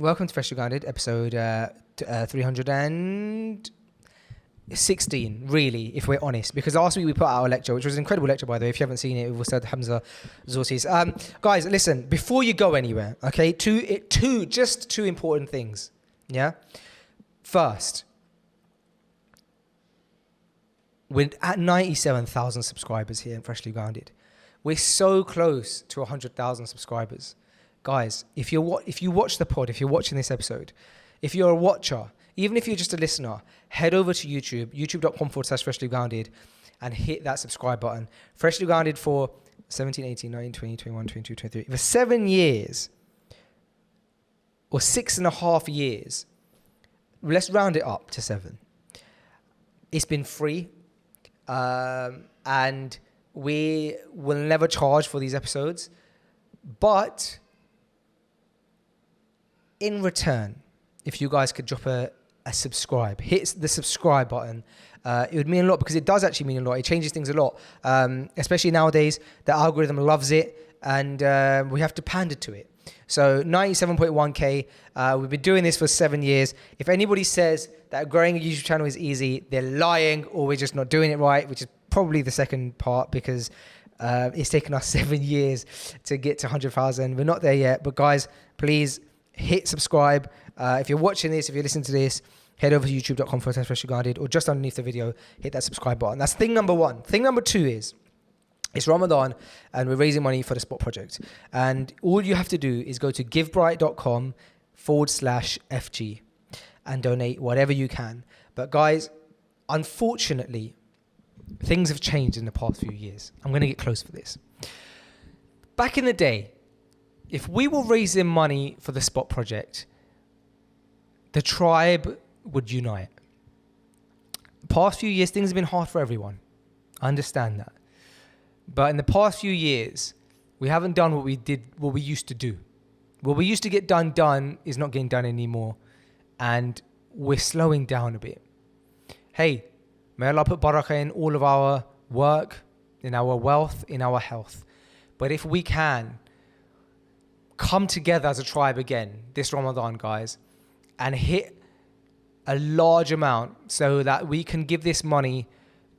Welcome to Freshly Grounded, episode 316, really, if we're honest. Because last week we put out a lecture, which was an incredible lecture, by the way. If you haven't seen it, it was said Hamza Zorsis. Guys, listen, before you go anywhere, okay, just two important things, yeah? First, we're at 97,000 subscribers here in Freshly Grounded. We're so close to 100,000 subscribers. Guys, if you watch the pod, if you're watching this episode, if you're a watcher, even if you're just a listener, head over to YouTube, youtube.com/Freshly Grounded, and hit that subscribe button. Freshly Grounded for 17, 18, 19, 20, 21, 22, 23. For 7 years, or 6.5 years, let's round it up to 7. It's been free, and we will never charge for these episodes, but in return, if you guys could drop a subscribe, hit the subscribe button, it would mean a lot, because it does actually mean a lot. It changes things a lot, especially nowadays. The algorithm loves it, and we have to pander to it. So 97.1k, we've been doing this for 7 years. If anybody says that growing a YouTube channel is easy, they're lying, or we're just not doing it right, which is probably the second part, because it's taken us 7 years to get to 100,000. We're not there yet, but guys, please hit subscribe. If you're watching this, if you're listening to this, head over to youtube.com/Freshly Grounded, or just underneath the video, hit that subscribe button. That's thing number one. Thing number two is, it's Ramadan and we're raising money for the Spot Project. And all you have to do is go to givebright.com/FG and donate whatever you can. But guys, unfortunately, things have changed in the past few years. I'm going to get close for this. Back in the day, if we were raising money for the Spot Project, the tribe would unite. Past few years, things have been hard for everyone. I understand that. But in the past few years, we haven't done what we used to do. What we used to get done is not getting done anymore. And we're slowing down a bit. Hey, may Allah put barakah in all of our work, in our wealth, in our health. But if we can come together as a tribe again this Ramadan, guys, and hit a large amount so that we can give this money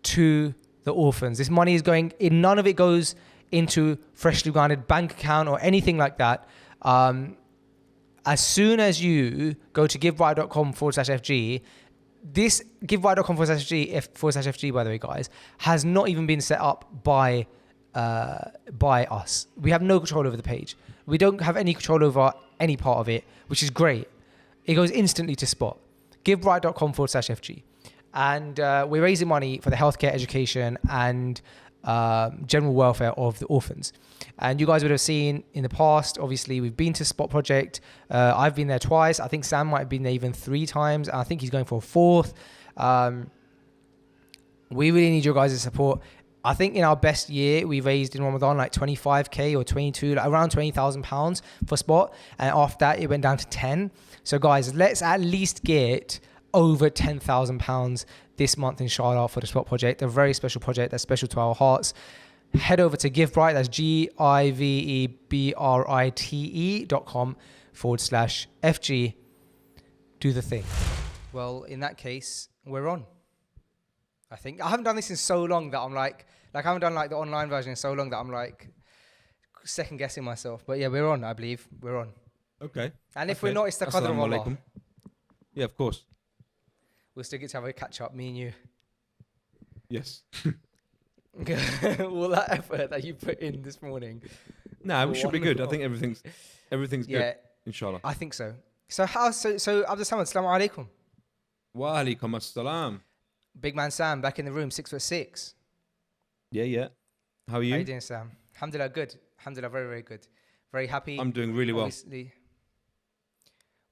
to the orphans. This money is going in, none of it goes into Freshly Grounded bank account or anything like that. As soon as you go to givebright.com/FG, this givebright.com/FG, by the way, guys, has not even been set up by us. We have no control over the page. We don't have any control over any part of it, which is great. It goes instantly to Spot. givebright.com/FG. And we're raising money for the healthcare, education, and general welfare of the orphans. And you guys would have seen in the past, obviously, we've been to Spot Project. I've been there twice. I think Sam might have been there even 3 times. And I think he's going for a 4th. We really need your guys' support. I think in our best year, we raised in Ramadan like 25k or 22, like around £20,000 for Spot. And after that, it went down to 10. So guys, let's at least get over £10,000 this month, inshallah, for the Spot Project. A very special project that's special to our hearts. Head over to GiveBright, that's givebright.com/FG. Do the thing. Well, in that case, we're on. I think I haven't done this in so long that I'm like I haven't done like the online version in so long that I'm like second guessing myself. But yeah, we're on. I believe we're on. Okay. And if we're not, it's the qadr of Allah. Yeah, of course. We'll still get to have a catch up, me and you. Yes. All that effort that you put in this morning. Nah, we should be good. I think everything everything's yeah, good, inshallah. I think so. So Abdul Samad, assalamu alaikum. Wa alaikum assalam. Big man Sam back in the room, 6'6". Yeah. How are you? How you doing, Sam? Alhamdulillah, good. Alhamdulillah, very, very good. Very happy. I'm doing really well. Obviously,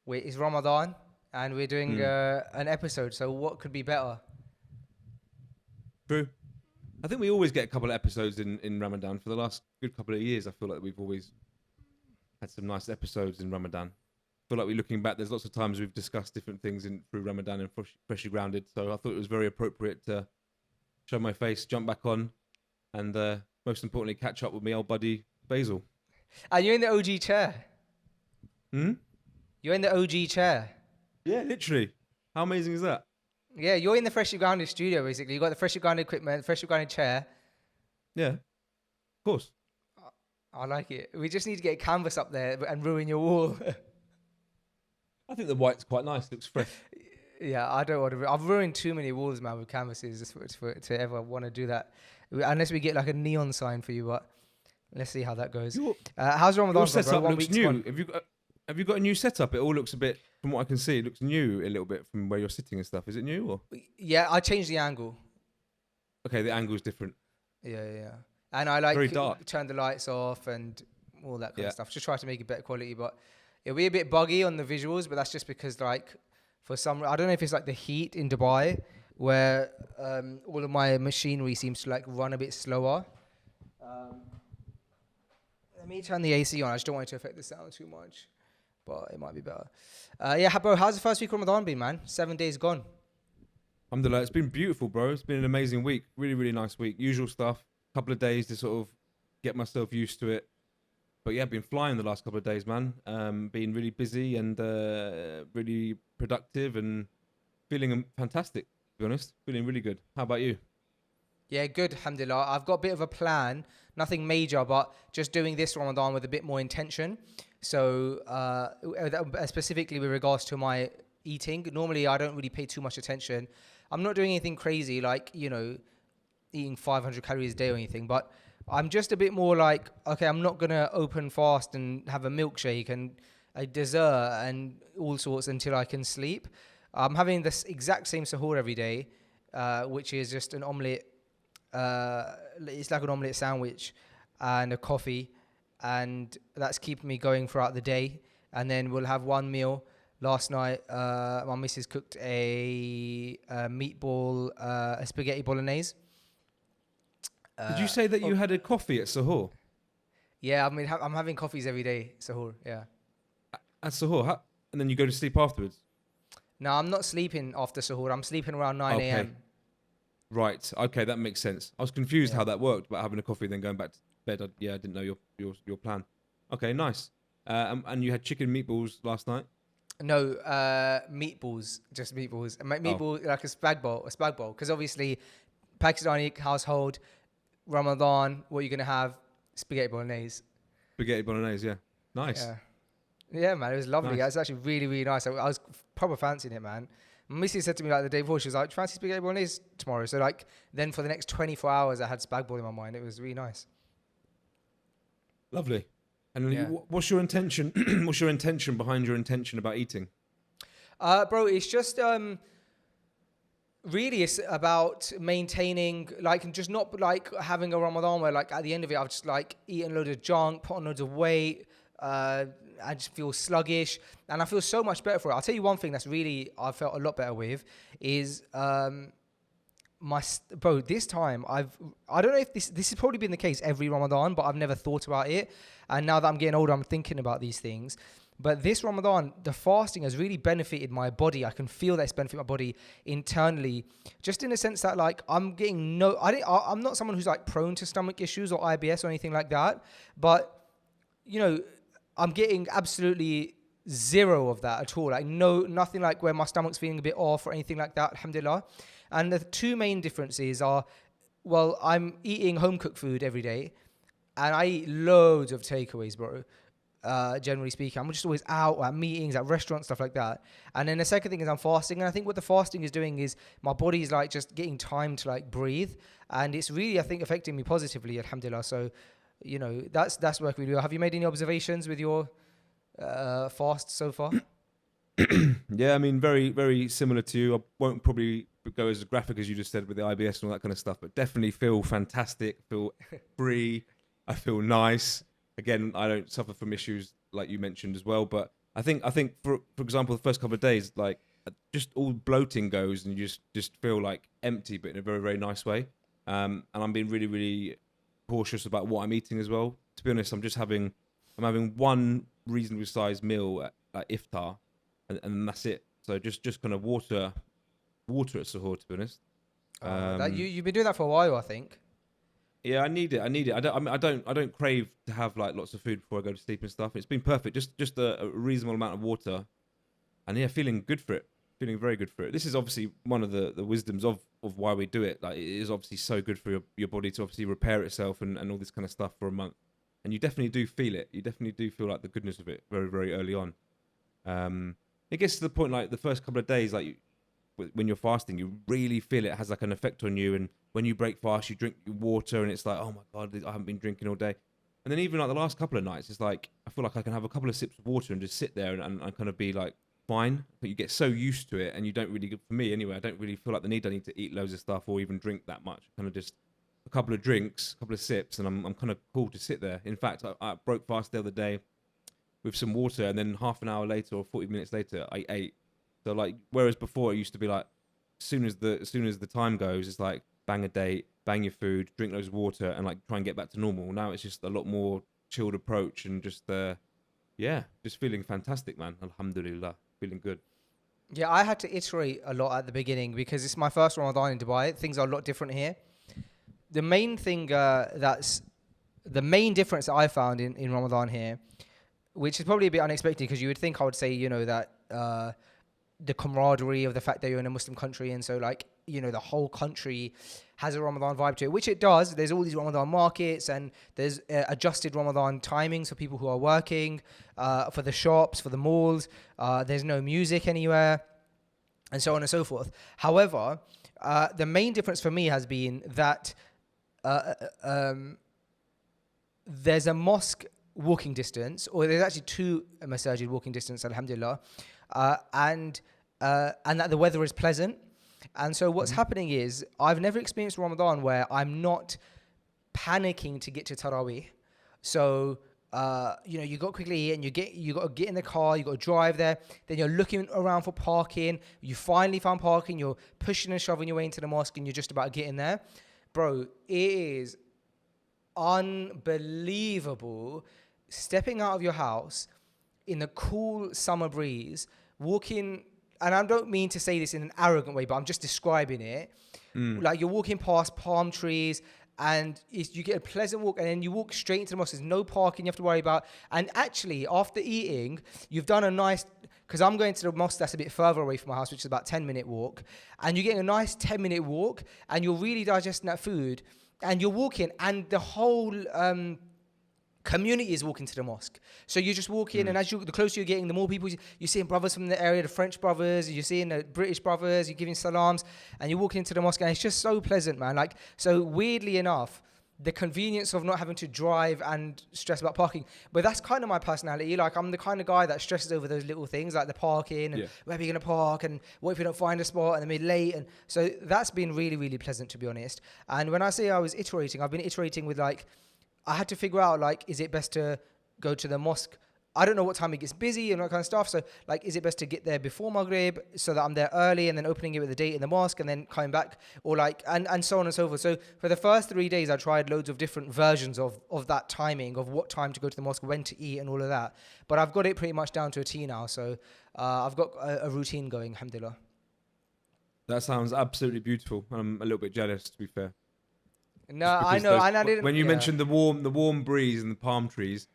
it's Ramadan and we're doing an episode, so what could be better? True. I think we always get a couple of episodes in Ramadan. For the last good couple of years, I feel like we've always had some nice episodes in Ramadan. I feel like we're looking back, there's lots of times we've discussed different things through Ramadan and Freshly Grounded. So I thought it was very appropriate to show my face, jump back on, and most importantly, catch up with my old buddy, Faisal. Are you in the OG chair? You're in the OG chair. Yeah, literally. How amazing is that? Yeah, you're in the freshly grounded studio, basically. You got the freshly grounded equipment, freshly grounded chair. Yeah, of course. I like it. We just need to get a canvas up there and ruin your wall. I think the white's quite nice. Looks fresh. Yeah, I don't want to. I've ruined too many walls, man, with canvases just to ever want to do that. Unless we get like a neon sign for you, but let's see how that goes. How's Ramadan? Your setup bro? looks new. Have you got a new setup? It all looks a bit, from what I can see, it looks new a little bit from where you're sitting and stuff. Is it new or? Yeah, I changed the angle. Okay, the angle's different. Yeah. And I like Very dark. turn the lights off and all that kind Yeah. of stuff. Just try to make it better quality, but it'll be a bit buggy on the visuals. But that's just because like for some, I don't know if it's like the heat in Dubai where all of my machinery seems to like run a bit slower. Let me turn the AC on. I just don't want it to affect the sound too much, but it might be better. Yeah, bro, how's the first week of Ramadan been, man? 7 days gone. Alhamdulillah, it's been beautiful, bro. It's been an amazing week. Really, really nice week. Usual stuff. Couple of days to sort of get myself used to it. But yeah, I've been flying the last couple of days, man. Been really busy and really productive and feeling fantastic, to be honest. Feeling really good. How about you? Yeah, good, alhamdulillah. I've got a bit of a plan, nothing major, but just doing this Ramadan with a bit more intention. So specifically with regards to my eating, normally I don't really pay too much attention. I'm not doing anything crazy like, eating 500 calories a day or anything, but I'm just a bit more like, okay, I'm not going to open fast and have a milkshake and a dessert and all sorts until I can sleep. I'm having this exact same suhoor every day, which is just an omelette. It's like an omelette sandwich and a coffee, and that's keeping me going throughout the day. And then we'll have one meal. Last night, my missus cooked a meatball, a spaghetti bolognese. Did you say that you had a coffee at Sahur? Yeah, I mean, I'm having coffees every day, suhoor, yeah. At Sahur? And then you go to sleep afterwards? No, I'm not sleeping after suhoor. I'm sleeping around 9 a.m. Right. Okay, that makes sense. I was confused how that worked about having a coffee then going back to bed. I didn't know your plan. Okay, nice. And you had chicken meatballs last night? No, meatballs, just meatballs. Meatball, like a spag bowl. Because obviously, Pakistani household, Ramadan, what you're going to have? Spaghetti bolognese. Spaghetti bolognese, yeah. Nice. Yeah, man, it was lovely. Nice. It's actually really, really nice. I was proper fancying it, man. My missus said to me like the day before, she was like, fancy spaghetti bolognese tomorrow? So like, then for the next 24 hours, I had spag bol in my mind. It was really nice. Lovely. And what's your intention? What's your intention behind your intention about eating? Bro, it's just really it's about maintaining, like, just not like having a Ramadan where like at the end of it I've just like eaten loads of junk, put on loads of weight. I just feel sluggish, and I feel so much better for it. I'll tell you one thing that's really I felt a lot better with is bro. This time I don't know if this has probably been the case every Ramadan, but I've never thought about it. And now that I'm getting older, I'm thinking about these things. But this Ramadan, the fasting has really benefited my body. I can feel that it's benefited my body internally, just in the sense that like I'm getting I'm not someone who's like prone to stomach issues or IBS or anything like that, but I'm getting absolutely zero of that at all. Like nothing like where my stomach's feeling a bit off or anything like that, alhamdulillah. And the two main differences are, well, I'm eating home cooked food every day and I eat loads of takeaways, bro. Generally speaking, I'm just always out at meetings, at restaurants, stuff like that. And then the second thing is I'm fasting. And I think what the fasting is doing is my body's like just getting time to like breathe. And it's really, I think, affecting me positively, alhamdulillah. So, that's working really well. Have you made any observations with your fast so far? Yeah, I mean, very, very similar to you. I won't probably go as graphic as you just said with the IBS and all that kind of stuff, but definitely feel fantastic, feel free, I feel nice. Again, I don't suffer from issues like you mentioned as well, but I think for example, the first couple of days, like just all bloating goes and you just feel like empty, but in a very, very nice way. And I'm being really, really cautious about what I'm eating as well. To be honest, I'm having one reasonably sized meal at iftar, and that's it. So just kind of water at suhoor, to be honest. You've been doing that for a while, I think. Yeah, I need it. I don't crave to have like lots of food before I go to sleep and stuff. It's been perfect. Just a reasonable amount of water and yeah, feeling good for it. Feeling very good for it. This is obviously one of the wisdoms of why we do it. Like, it is obviously so good for your body to obviously repair itself and all this kind of stuff for a month. And you definitely do feel it. You definitely do feel like the goodness of it very, very early on. It gets to the point, like the first couple of days, like when you're fasting, you really feel it has like an effect on you. And when you break fast, you drink water and it's like, oh my God, I haven't been drinking all day. And then even like the last couple of nights, it's like, I feel like I can have a couple of sips of water and just sit there and kind of be like, fine. But you get so used to it and you don't really, for me anyway, I don't really feel like the need I need to eat loads of stuff or even drink that much. Kind of just a couple of drinks, a couple of sips, and I'm kind of cool to sit there. In fact, I broke fast the other day with some water, and then half an hour later or 40 minutes later, I ate. So like, whereas before it used to be like, as soon as the time goes, it's like bang a date, bang your food, drink loads of water, and like try and get back to normal. Now it's just a lot more chilled approach and just just feeling fantastic, man. Alhamdulillah, feeling good. Yeah, I had to iterate a lot at the beginning because it's my first Ramadan in Dubai. Things are a lot different here. The main thing that's the main difference that I found in Ramadan here, which is probably a bit unexpected because you would think I would say, that the camaraderie of the fact that you're in a Muslim country, and so like, the whole country has a Ramadan vibe to it, which it does. There's all these Ramadan markets and there's adjusted Ramadan timings for people who are working, for the shops, for the malls. There's no music anywhere, and so on and so forth. However, the main difference for me has been that there's a mosque walking distance, or there's actually two masajid walking distance, alhamdulillah, and that the weather is pleasant. And so what's happening is, I've never experienced Ramadan where I'm not panicking to get to Taraweeh. So you got quickly eat and you got to get in the car, you got to drive there, then you're looking around for parking, you finally found parking, you're pushing and shoving your way into the mosque and you're just about to get in there. Bro, it is unbelievable stepping out of your house in the cool summer breeze, walking, and I don't mean to say this in an arrogant way, but I'm just describing it. Like, you're walking past palm trees and you get a pleasant walk, and then you walk straight into the mosque. There's no parking you have to worry about. And actually, after eating, you've done a nice, because I'm going to the mosque that's a bit further away from my house, which is about 10-minute walk, and you're getting a nice 10-minute walk, and you're really digesting that food, and you're walking, and the whole community is walking to the mosque. So you just walk in, and the closer you're getting, the more people you're seeing, brothers from the area, the French brothers, you're seeing the British brothers, you're giving salams, and you're walking into the mosque, and it's just so pleasant, man. Like, so weirdly enough, the convenience of not having to drive and stress about parking. But that's kind of my personality. Like, I'm the kind of guy that stresses over those little things, like the parking and where are you going to park, and what if you don't find a spot and then we're late. And so that's been really, really pleasant, to be honest. And when I say I was iterating, I've been iterating with, like, I had to figure out, like, is it best to go to the mosque? I don't know what time it gets busy and that kind of stuff. So, like, is it best to get there before Maghrib so that I'm there early and then opening it with a date in the mosque and then coming back? Or, like, and so on and so forth. So, for the first 3 days, I tried loads of different versions of that timing, of what time to go to the mosque, when to eat and all of that. But I've got it pretty much down to a T now. So, I've got a routine going, alhamdulillah. That sounds absolutely beautiful. I'm a little bit jealous, to be fair. No, I know. And I didn't. When you mentioned the warm breeze and the palm trees,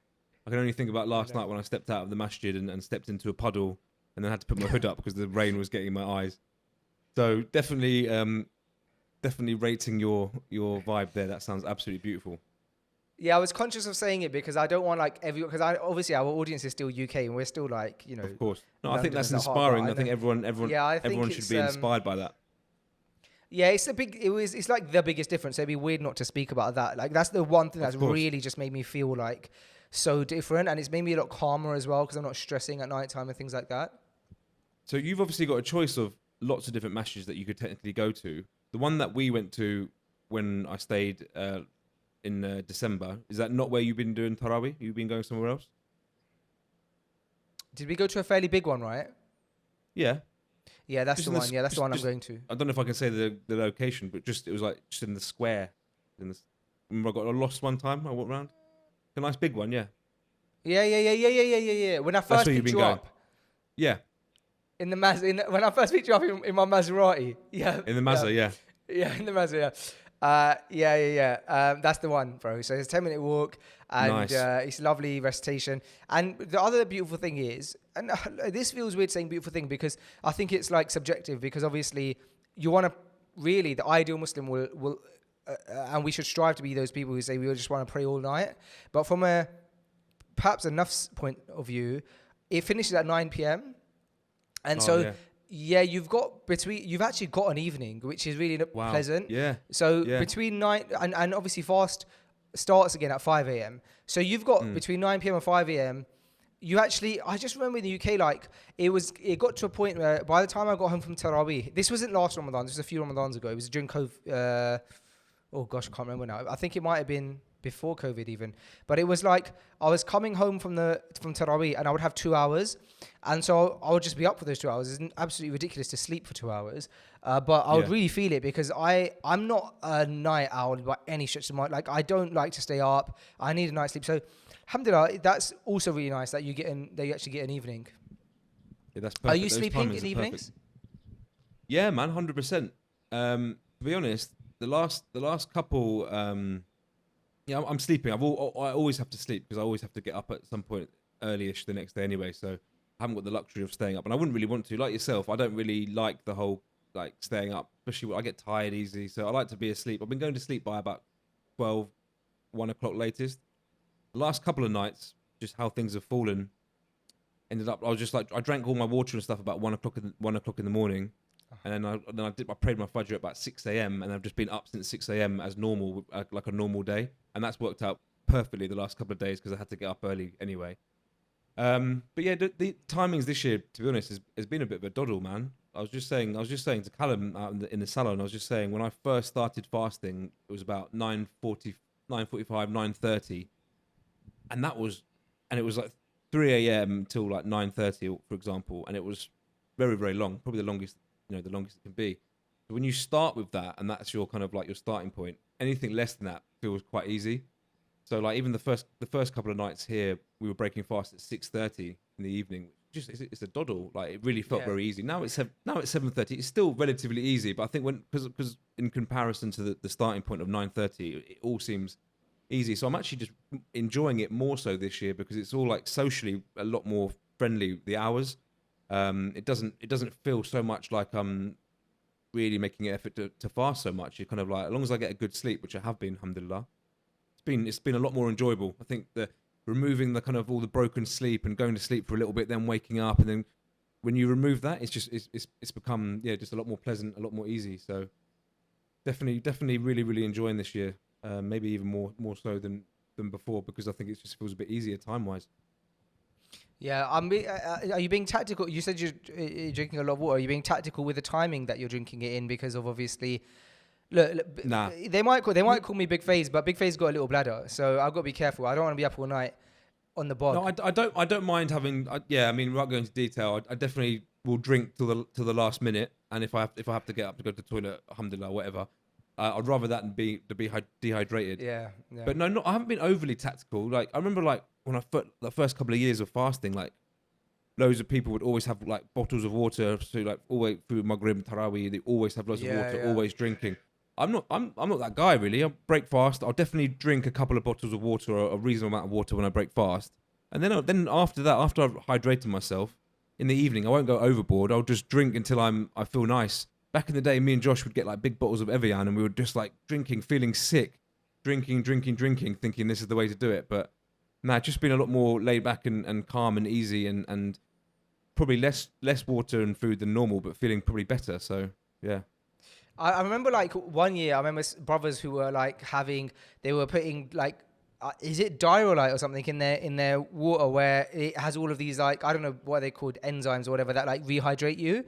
I can only think about last night when I stepped out of the masjid and stepped into a puddle and then had to put my hood up because the rain was getting in my eyes. So definitely rating your vibe there. That sounds absolutely beautiful. Yeah, I was conscious of saying it because I don't want, like, everyone, because obviously our audience is still UK and we're still, like, Of course. No, I think that's inspiring. I think everyone should be inspired by that. Yeah, it's like the biggest difference. It'd be weird not to speak about that. Like, that's the one thing that's really just made me feel like so different, and it's made me a lot calmer as well because I'm not stressing at night time and things like that. So you've obviously got a choice of lots of different masjids that you could technically go to. The one that we went to when I stayed in December, is that not where you've been doing Tarawih? You've been going somewhere else? Did we go to a fairly big one, right? Yeah. Yeah, that's the one. Yeah, that's the one I'm going to. I don't know if I can say the location, but it was like just in the square. Remember, I got lost one time. I walked around. A nice big one, yeah. Yeah. When I first picked you up. Yeah. When I first picked you up in my Maserati. Yeah. In the Mazda, yeah. Yeah, in the Mazda, That's the one, bro. So it's a 10-minute walk, and Nice. it's lovely recitation. And the other beautiful thing is, and this feels weird saying beautiful thing because I think it's like subjective, because obviously you want to really, the ideal Muslim will and we should strive to be those people who say we just want to pray all night. But from a perhaps a nafs point of view, it finishes at 9 p.m. And you've actually got an evening, which is really pleasant. Yeah. So between 9 and obviously fast starts again at 5 a.m. So you've got between 9 p.m. and 5 a.m. I just remember in the UK, like it got to a point where by the time I got home from Taraweeh, this wasn't last Ramadan, this was a few Ramadans ago. It was during COVID. I can't remember now. I think it might have been before COVID even. But it was like I was coming home from Taraweeh and I would have 2 hours. And so I would just be up for those 2 hours. It's absolutely ridiculous to sleep for 2 hours. But I would really feel it because I'm not a night owl by any stretch of my... Like, I don't like to stay up. I need a night's sleep. So, alhamdulillah, that's also really nice that you actually get an evening. Yeah, that's perfect. Are you sleeping in evenings? Yeah, man, 100%. To be honest, the last couple... I'm sleeping. I always have to sleep because I always have to get up at some point early-ish the next day anyway. So I haven't got the luxury of staying up, and I wouldn't really want to. Like yourself, I don't really like the whole like staying up, especially when I get tired easy. So I like to be asleep. I've been going to sleep by about 12, 1 o'clock latest. The last couple of nights, just how things have fallen, ended up I was just like I drank all my water and stuff about 1 o'clock in the morning. And then I prayed my Fajr at about 6 a.m. and I've just been up since 6 a.m. as normal, like a normal day. And that's worked out perfectly the last couple of days because I had to get up early anyway. But yeah, the timings this year, to be honest, has been a bit of a doddle, man. I was just saying to Callum out in the salon, I was just saying when I first started fasting, it was about 9:45, 9:30. And it was like 3 a.m. till like 9:30, for example. And it was very, very long, probably the longest it can be. So when you start with that, and that's your kind of like your starting point, anything less than that feels quite easy. So like even the first couple of nights here, we were breaking fast at 6:30 in the evening. It's a doddle. Like it really felt very easy. Now it's 7:30. It's still relatively easy, but I think because in comparison to the starting point of 9:30, it all seems easy. So I'm actually just enjoying it more so this year because it's all like socially a lot more friendly. The hours. It doesn't feel so much like I'm really making an effort to fast so much. You're kind of like, as long as I get a good sleep, which I have been, alhamdulillah, it's been a lot more enjoyable. I think the removing the kind of all the broken sleep and going to sleep for a little bit, then waking up, and then when you remove that, it's become just a lot more pleasant, a lot more easy. So definitely really, really enjoying this year. Maybe even more so than before because I think it just feels a bit easier time wise. Yeah, are you being tactical? You said you're drinking a lot of water. Are you being tactical with the timing that you're drinking it in? Because of obviously, look, Nah. They might call me Big Faze, but Big Faze got a little bladder, so I've got to be careful. I don't want to be up all night on the bog. No, I don't mind having. I mean, without going into detail, I definitely will drink till the last minute, and if I have to get up to go to the toilet, alhamdulillah, whatever. I'd rather that than be dehydrated. Yeah. But no, I haven't been overly tactical. Like I remember, like when the first couple of years of fasting, like loads of people would always have like bottles of water. So like all the way through Maghrib, Taraweeh, they always have loads of water, always drinking. I'm not that guy really. I break fast. I'll definitely drink a couple of bottles of water or a reasonable amount of water when I break fast. And then after that, after I've hydrated myself in the evening, I won't go overboard. I'll just drink until I feel nice. Back in the day, me and Josh would get like big bottles of Evian and we were just like drinking, feeling sick, drinking, thinking this is the way to do it. But nah, just been a lot more laid back and calm and easy and probably less water and food than normal, but feeling probably better. So yeah. I remember like 1 year, I remember brothers who were like they were putting like, is it diarrhea or something in their water where it has all of these like, I don't know what they're called, enzymes or whatever that like rehydrate you.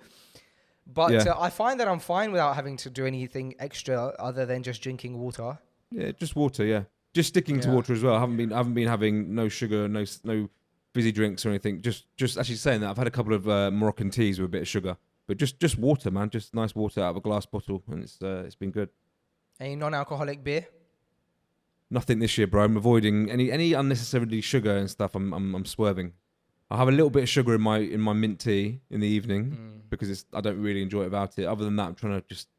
But I find that I'm fine without having to do anything extra other than just drinking water. Yeah, just water. Yeah, just sticking to water as well. I haven't been having no sugar, no fizzy drinks or anything. Just actually saying that I've had a couple of Moroccan teas with a bit of sugar, but just water, man. Just nice water out of a glass bottle, and it's been good. Any non-alcoholic beer? Nothing this year, bro. I'm avoiding any unnecessarily sugar and stuff. I'm swerving. I have a little bit of sugar in my mint tea in the evening because I don't really enjoy it without it. Other than that, I'm trying to just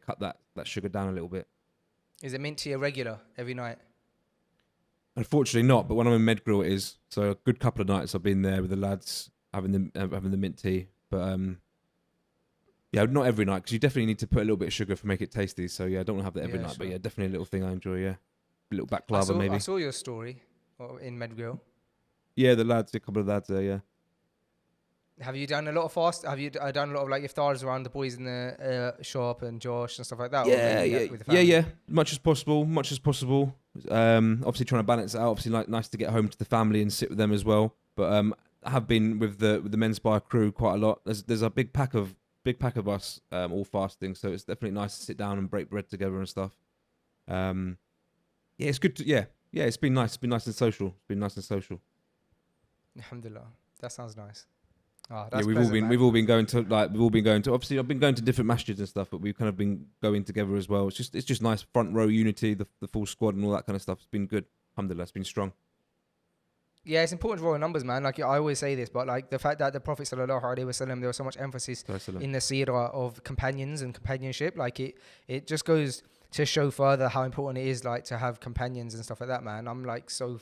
cut that sugar down a little bit. Is it mint tea a regular every night? Unfortunately not, but when I'm in Medgrill it is. So a good couple of nights I've been there with the lads having the mint tea. But yeah, not every night because you definitely need to put a little bit of sugar to make it tasty. So yeah, I don't want to have that every night. Sure. But yeah, definitely a little thing I enjoy. Yeah, a little I baklava maybe. saw your story in Medgrill. Yeah, the lads, a couple of lads there. Yeah. Have you done a lot of fast? Have you done a lot of like iftars around the boys in the shop and Josh and stuff like that? Yeah, or yeah, with the family? yeah. Much as possible. Obviously trying to balance it out. Obviously, like nice to get home to the family and sit with them as well. But I have been with the men's bar crew quite a lot. There's a big pack of us all fasting, so it's definitely nice to sit down and break bread together and stuff. Yeah, it's good. Yeah, it's been nice. It's been nice and social. Alhamdulillah, that sounds nice. Yeah, we've all been going to. Obviously, I've been going to different masjids and stuff, but we've kind of been going together as well. It's just nice front row unity, the full squad and all that kind of stuff. It's been good. Alhamdulillah, it's been strong. Yeah, it's important to roll numbers, man. Like I always say this, but like the fact that the Prophet sallallahu alaihi wasallam, there was so much emphasis in the seerah of companions and companionship. Like it just goes to show further how important it is, like to have companions and stuff like that, man. I'm like so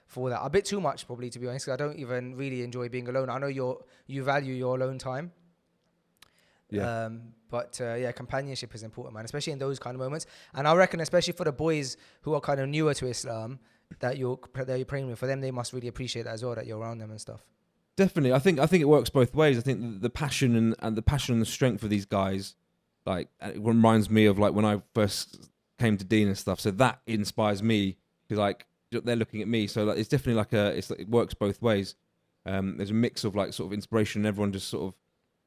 for that, a bit too much probably, to be honest, 'cause I don't even really enjoy being alone. I know you value your alone time. Yeah. But companionship is important, man, especially in those kind of moments. And I reckon, especially for the boys who are kind of newer to Islam, that you're praying with, for them, they must really appreciate that as well, that you're around them and stuff. Definitely, I think it works both ways. I think the passion and the strength of these guys, like, it reminds me of like when I first came to Dean and stuff. So that inspires me because like they're looking at me. So like it's definitely like it works both ways. There's a mix of like sort of inspiration and everyone just sort of,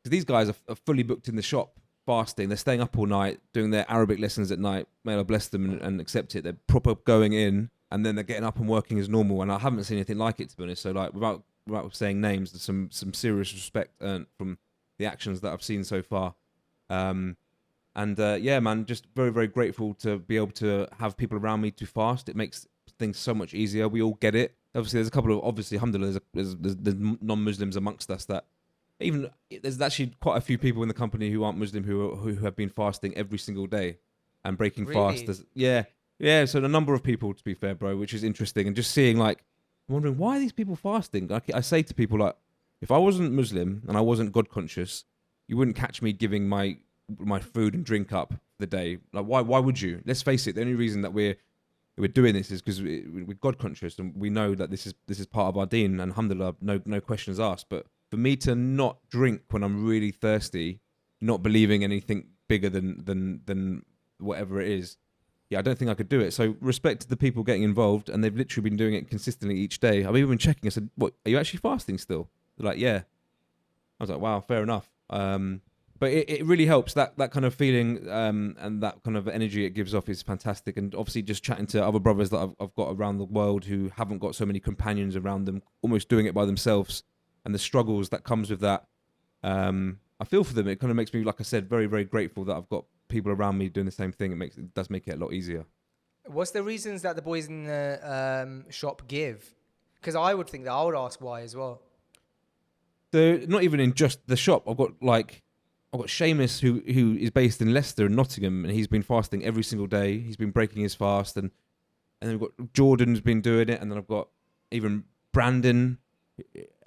because these guys are fully booked in the shop fasting. They're staying up all night doing their Arabic lessons at night. May Allah bless them and accept it. They're proper going in and then they're getting up and working as normal. And I haven't seen anything like it, to be honest. So like without saying names, there's some serious respect earned from the actions that I've seen so far. Yeah, man, just very, very grateful to be able to have people around me to fast. It makes things so much easier. We all get it. Obviously, there's a couple of, alhamdulillah, there's non-Muslims amongst us that even, there's actually quite a few people in the company who aren't Muslim who have been fasting every single day and breaking fast. Yeah, so a number of people, to be fair, bro, which is interesting. And just seeing, like, wondering, why are these people fasting? Like, I say to people, like, if I wasn't Muslim and I wasn't God conscious, you wouldn't catch me giving my food and drink up the day. Like, why would you? Let's face it, the only reason that we're doing this is because we're God conscious and we know that this is part of our deen, and alhamdulillah, no questions asked. But for me to not drink when I'm really thirsty, not believing anything bigger than whatever it is, yeah, I don't think I could do it. So respect to the people getting involved, and they've literally been doing it consistently each day. I've even been checking. I said, "What? Are you actually fasting still?" They're like, "Yeah." I was like, "Wow, fair enough." But it really helps. That kind of feeling and that kind of energy it gives off is fantastic. And obviously, just chatting to other brothers that I've got around the world who haven't got so many companions around them, almost doing it by themselves, and the struggles that comes with that. I feel for them. It kind of makes me, like I said, very, very grateful that I've got people around me doing the same thing. It does make it a lot easier. What's the reasons that the boys in the shop give? Because I would think that I would ask why as well. So not even in just the shop. I've got Seamus who is based in Leicester and Nottingham, and he's been fasting every single day. He's been breaking his fast, and then we've got Jordan's been doing it, and then I've got even Brandon.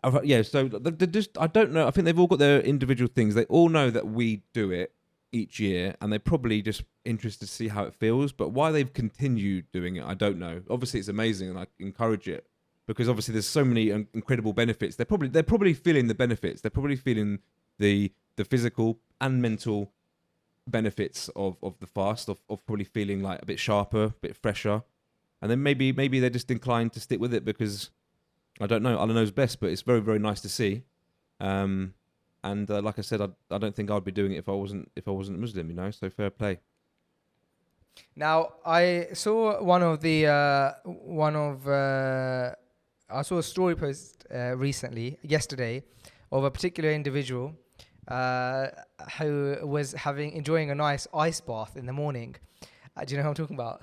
So they're just, I don't know. I think they've all got their individual things. They all know that we do it each year, and they're probably just interested to see how it feels. But why they've continued doing it, I don't know. Obviously, it's amazing, and I encourage it because obviously there's so many incredible benefits. They're probably feeling the benefits. They're probably feeling the physical and mental benefits of the fast, of probably feeling like a bit sharper, a bit fresher, and then maybe they're just inclined to stick with it because I don't know. Allah knows best, but it's very, very nice to see. Like I said, I don't think I'd be doing it if I wasn't Muslim, you know. So fair play. Now I saw I saw a story post yesterday, of a particular individual who was enjoying a nice ice bath in the morning. Do you know what I'm talking about?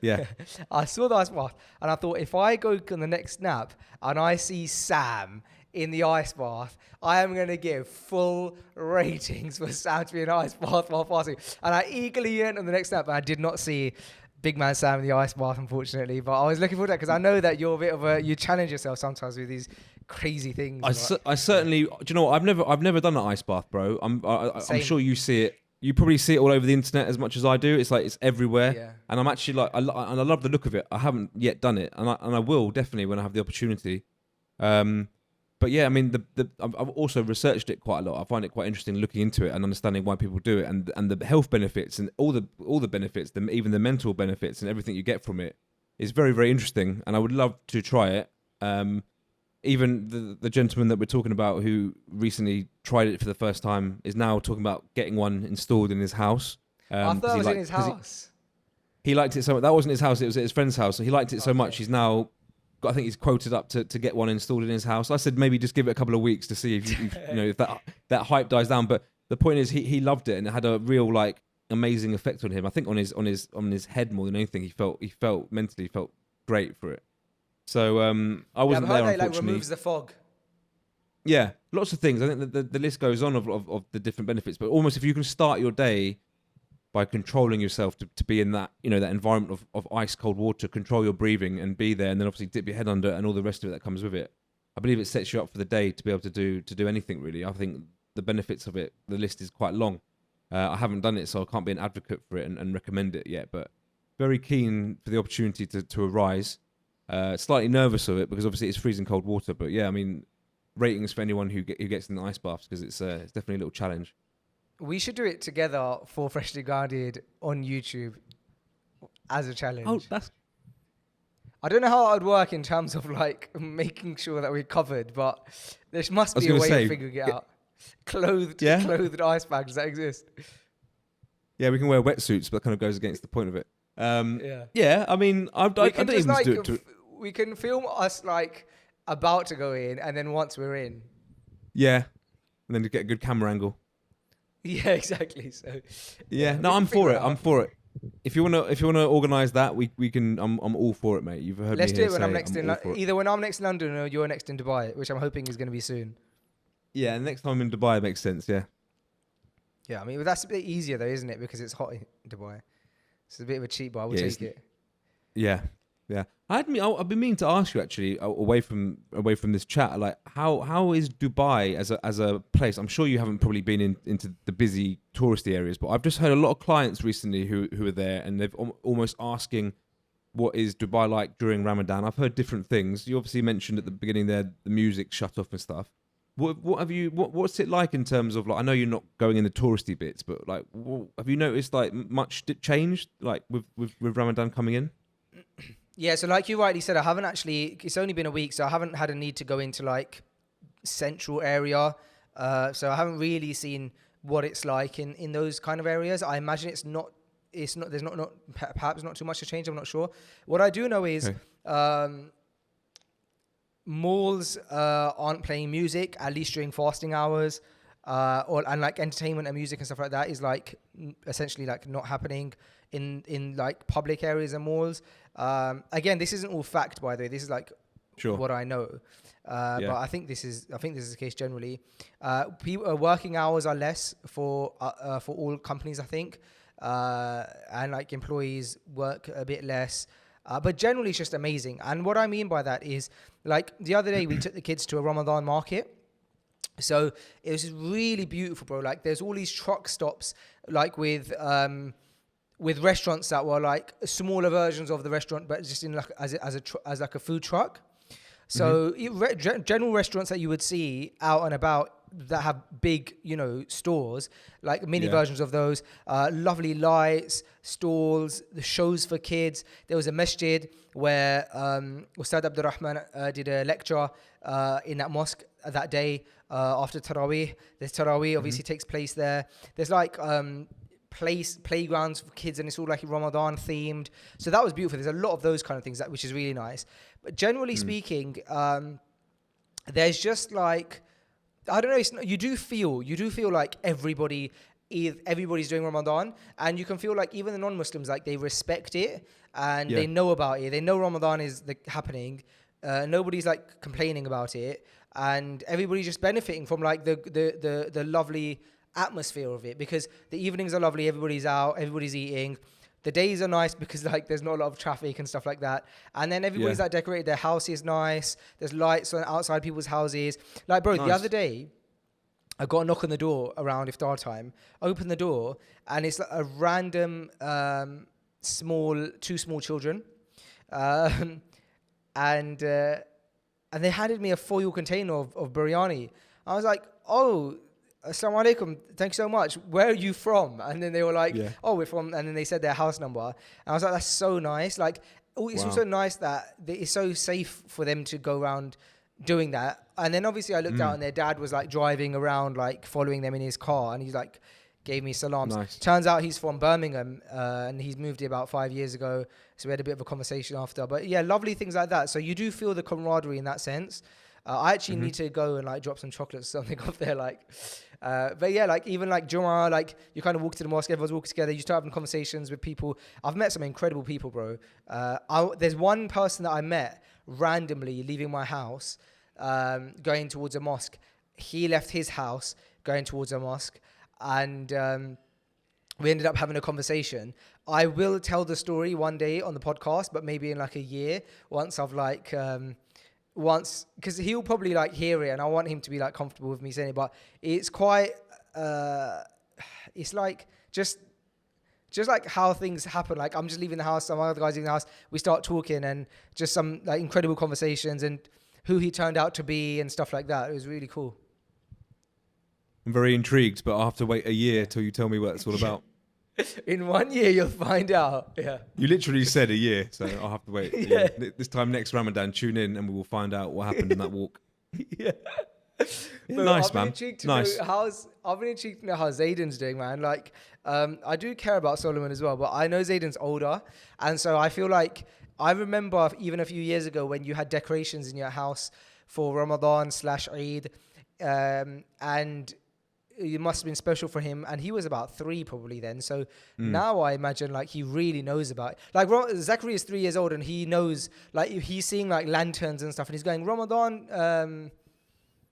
Yeah. I saw the ice bath and I thought, if I go on the next nap and I see Sam in the ice bath, I am going to give full ratings for Sam to be in an ice bath while fasting. And I eagerly went on the next step, but I did not see Big Man Sam in the ice bath, unfortunately. But I was looking forward to that because I know that you're a bit of you challenge yourself sometimes with these crazy things. I certainly, do you know what? I've never done an ice bath, bro. I'm sure you see it. You probably see it all over the internet as much as I do. It's like it's everywhere, Yeah. and I'm actually like, and I love the look of it. I haven't yet done it, and I will definitely when I have the opportunity. But yeah, I mean, I've also researched it quite a lot. I find it quite interesting looking into it and understanding why people do it, and the health benefits and all the benefits, even the mental benefits and everything you get from it is very, very interesting. And I would love to try it. Even the gentleman that we're talking about who recently tried it for the first time is now talking about getting one installed in his house. I thought it was in his house. He liked it so much. That wasn't his house. It was at his friend's house. So he liked it so much. He's now got, I think he's quoted up to get one installed in his house. I said maybe just give it a couple of weeks to see if if that hype dies down. But the point is he loved it and it had a real amazing effect on him. I think on his head more than anything. He felt mentally great for it. So I wasn't there, unfortunately. Removes the fog. Yeah, lots of things. I think the list goes on of the different benefits. But almost if you can start your day by controlling yourself to be in that that environment of ice cold water, control your breathing and be there, and then obviously dip your head under and all the rest of it that comes with it. I believe it sets you up for the day to be able to do anything really. I think the benefits of it, the list is quite long. I haven't done it, so I can't be an advocate for it and recommend it yet. But very keen for the opportunity to arise. Slightly nervous of it because obviously it's freezing cold water, but yeah, I mean, ratings for anyone who gets in the ice baths because it's definitely a little challenge. We should do it together for Freshly Grounded on YouTube as a challenge. Oh, I don't know how it would work in terms of making sure that we're covered, but there must be a way of figuring it out. Clothed ice bags, does that exist? Yeah, we can wear wetsuits, but that kind of goes against the point of it. Yeah, I mean, I don't even do it. We can film us about to go in, and then once we're in. Yeah, and then to get a good camera angle. Yeah, exactly. So. Yeah, no, I'm for it. I'm for it. If you wanna organise that, we can. I'm all for it, mate. You've heard Let's me do here it when say I'm next in. it. Either when I'm next in London or you're next in Dubai, which I'm hoping is going to be soon. Yeah, next time in Dubai makes sense. Yeah. Yeah, I mean that's a bit easier though, isn't it? Because it's hot in Dubai. It's a bit of a cheat, but I will take it. Yeah. I've been meaning to ask you actually, away from this chat, how is Dubai as a place? I'm sure you haven't probably been into the busy touristy areas, but I've just heard a lot of clients recently who are there, and they've almost asking, what is Dubai like during Ramadan? I've heard different things. You obviously mentioned at the beginning there the music shut off and stuff. What's it like in terms of I know you're not going in the touristy bits, but have you noticed much changed with Ramadan coming in? Yeah, so like you rightly said, I haven't actually. It's only been a week, so I haven't had a need to go into central area. So I haven't really seen what it's like in those kind of areas. I imagine it's not. There's not perhaps not too much to change. I'm not sure. What I do know is. Okay. Malls aren't playing music, at least during fasting hours, and entertainment and music and stuff like that is essentially not happening in public areas and malls. Again, this isn't all fact, by the way. This is what I know, but I think this is the case generally. Working hours are less for all companies, I think, and employees work a bit less. But generally, it's just amazing. And what I mean by that is, the other day, we took the kids to a Ramadan market. So it was really beautiful, bro. There's all these truck stops, with restaurants that were smaller versions of the restaurant, but just in as a food truck. So general restaurants that you would see out and about that have big, stores, mini versions of those, lovely lights, stalls, the shows for kids. There was a masjid where Ustad Abdul Rahman did a lecture in that mosque that day after Taraweeh. There's Taraweeh obviously takes place there. There's playgrounds for kids, and it's all Ramadan themed. So that was beautiful. There's a lot of those kind of things which is really nice. But generally speaking, there's just I don't know. You do feel everybody's doing Ramadan, and you can feel even the non-Muslims they respect it and they know about it. They know Ramadan is happening. Nobody's complaining about it. and everybody's just benefiting from like the lovely atmosphere of it, because the evenings are lovely, everybody's out, everybody's eating. The days are nice because like there's not a lot of traffic and stuff like that. And then everybody's like decorated, their house is nice, there's lights on outside people's houses. Like bro, the other day I got a knock on the door around iftar time, open the door, and it's like a random two small children, and they handed me a foil container of biryani. I was like, oh, Assalamu alaikum, thank you so much. Where are you from? And then they were like, oh, we're from, and then they said their house number. And I was like, that's so nice. Like, it's also nice that it's so safe for them to go around doing that. And then obviously I looked out and their dad was like driving around, like following them in his car, and he's like, gave me salams. Nice. Turns out he's from Birmingham, and he's moved here about 5 years ago. So we had a bit of a conversation after. But yeah, lovely things like that. So you do feel the camaraderie in that sense. I actually need to go and like drop some chocolates or something off there, like. But yeah, like even like Jummah, like you kind of walk to the mosque, everyone's walking together, you start having conversations with people. I've met some incredible people, bro. There's one person that I met randomly leaving my house, going towards a mosque. He left his house going towards a mosque, and we ended up having a conversation. I will tell the story one day on the podcast, but maybe in like a year, once I've like because he'll probably like hear it, and I want him to be like comfortable with me saying it, but it's quite it's like just like how things happen. Like I'm just leaving the house, some other guys leaving the house, we start talking, and just some like incredible conversations, and who he turned out to be and stuff like that. It was really cool. I'm very intrigued, but I'll have to wait a year till you tell me what it's all about. In 1 year, you'll find out. Yeah. You literally said a year, so I'll have to wait. Yeah. This time next Ramadan, tune in and we will find out what happened in that walk. Yeah. Nice, man. Nice. I've been intrigued to know how Zayden's doing, man. Like, I do care about Solomon as well, but I know Zayden's older, and so I feel like I remember even a few years ago when you had decorations in your house for Ramadan / Eid, and it must have been special for him, and he was about 3 probably then. So now I imagine like he really knows about it. Like Zachary is 3 years old, and he knows, like he's seeing like lanterns and stuff, and he's going Ramadan.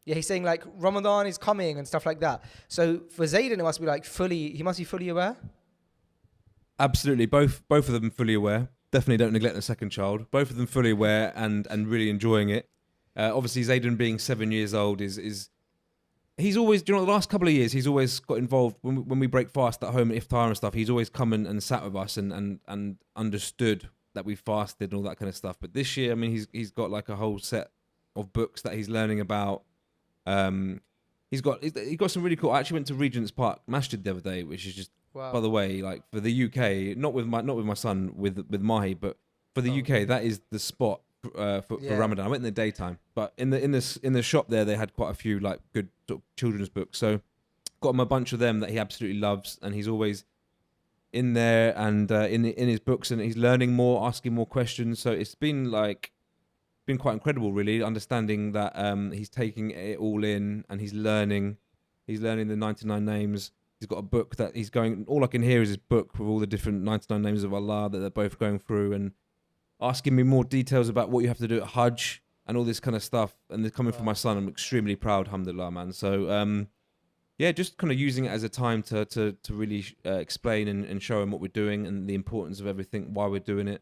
He's saying like Ramadan is coming and stuff like that. So for Zayden, it must be like he must be fully aware. Absolutely, both of them fully aware. Definitely don't neglect the second child. Both of them fully aware and really enjoying it. Obviously, Zayden being 7 years old is. He's always, the last couple of years, he's always got involved when we break fast at home at iftar and stuff. He's always come and sat with us and understood that we fasted and all that kind of stuff. But this year, I mean, he's got like a whole set of books that he's learning about. He got some really cool. I actually went to Regent's Park Masjid the other day, which is just, by the way, like for the UK, not with my son, with Mahi, but for the UK, that is the spot for Ramadan. I went in the daytime, but in the shop there, they had quite a few like good sort of children's books. So got him a bunch of them that he absolutely loves, and he's always in there and in his books, and he's learning more, asking more questions. So it's been quite incredible, really, understanding that he's taking it all in and he's learning the 99 names. He's got a book that he's going. All I can hear is his book with all the different 99 names of Allah that they're both going through, and asking me more details about what you have to do at Hajj and all this kind of stuff. And they're coming from my son. I'm extremely proud, alhamdulillah, man. So, just kind of using it as a time to really explain and show him what we're doing and the importance of everything, why we're doing it.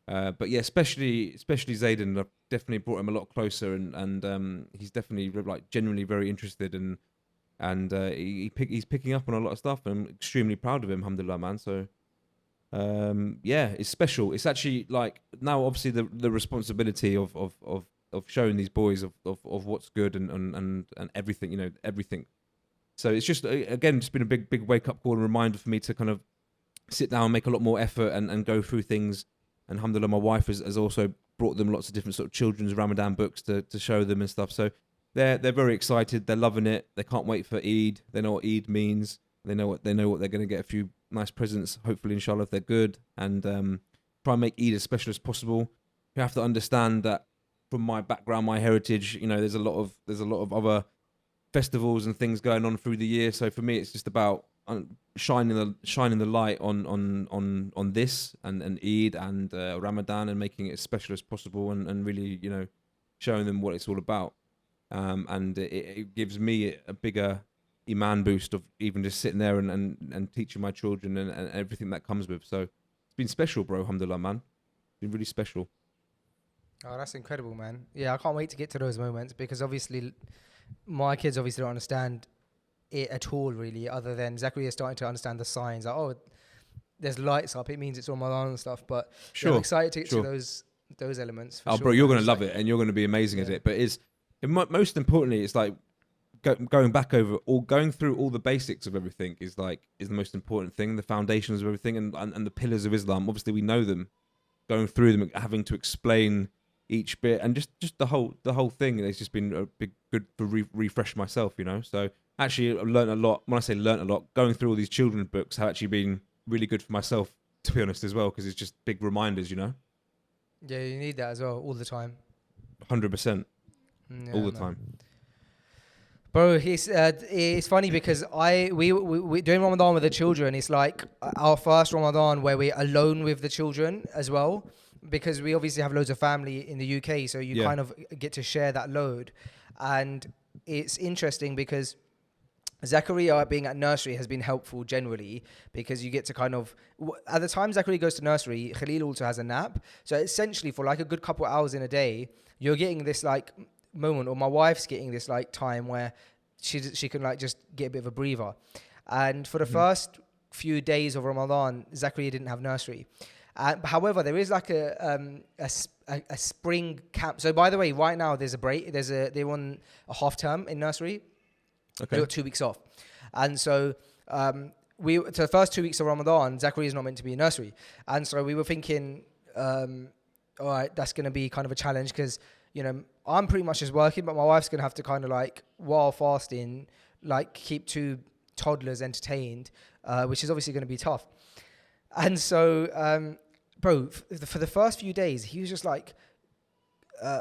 But yeah, especially Zayden, I've definitely brought him a lot closer, and he's definitely like genuinely very interested, and he's picking up on a lot of stuff, and I'm extremely proud of him, alhamdulillah, man. So. It's special. It's actually like now, obviously, the responsibility of showing these boys of what's good and everything, everything. So it's just just been a big wake up call and reminder for me to kind of sit down, make a lot more effort, and go through things. And alhamdulillah, my wife has also brought them lots of different sort of children's Ramadan books to show them and stuff. So they're very excited. They're loving it. They can't wait for Eid. They know what Eid means. They know what they're going to get. A few nice presents, hopefully, inshallah, if they're good, and try and make Eid as special as possible. You have to understand that from my background, my heritage, there's a lot of other festivals and things going on through the year. So for me, it's just about shining the light on this and Eid and Ramadan, and making it as special as possible, and really showing them what it's all about. and it gives me a bigger iman boost of even just sitting there and teaching my children and everything that comes with. So it's been special, bro. Alhamdulillah, man. It's been really special. Oh, that's incredible, man. Yeah, I can't wait to get to those moments because obviously my kids obviously don't understand it at all, really, other than Zachariah starting to understand the signs. Like, oh, there's lights up, it means it's Ramadan and stuff. But Sure. I'm excited to get Sure. to those elements. For Oh, sure, bro, you're man. going to love Like, it and you're going to be amazing at Yeah. it. But most importantly, it's like going back over or going through all the basics of everything is the most important thing, the foundations of everything and the pillars of Islam. Obviously, we know them. Going through them, having to explain each bit and just the whole thing. It's just been a big good for refresh myself, you know. So actually, I've learned a lot. When I say learned a lot, going through all these children's books have actually been really good for myself, to be honest, as well, because it's just big reminders, you know. yeah, you need that as well all the time. 100%, Yeah, all the man. time. Bro, it's funny because we doing Ramadan with the children. It's like our first Ramadan where we're alone with the children as well, because we obviously have loads of family in the UK, so you Yeah. kind of get to share that load. And it's interesting because Zachariah being at nursery has been helpful generally because you get to kind of at the time Zachariah goes to nursery, Khalil also has a nap. So essentially for like a good couple of hours in a day, you're getting this like moment, or my wife's getting this like time where she can like just get a bit of a breather. And for the first few days of Ramadan, Zachariah didn't have nursery. However, there is like a spring camp. So by the way, right now there's a break. They're on a half term in nursery. Okay. They got 2 weeks off, and so so the first 2 weeks of Ramadan, Zachariah is not meant to be in nursery, and so we were thinking, all right, that's going to be kind of a challenge because I'm pretty much just working, but my wife's going to have to kind of like while fasting, like keep 2 toddlers entertained, which is obviously going to be tough. And so, bro, for the first few days, he was just like.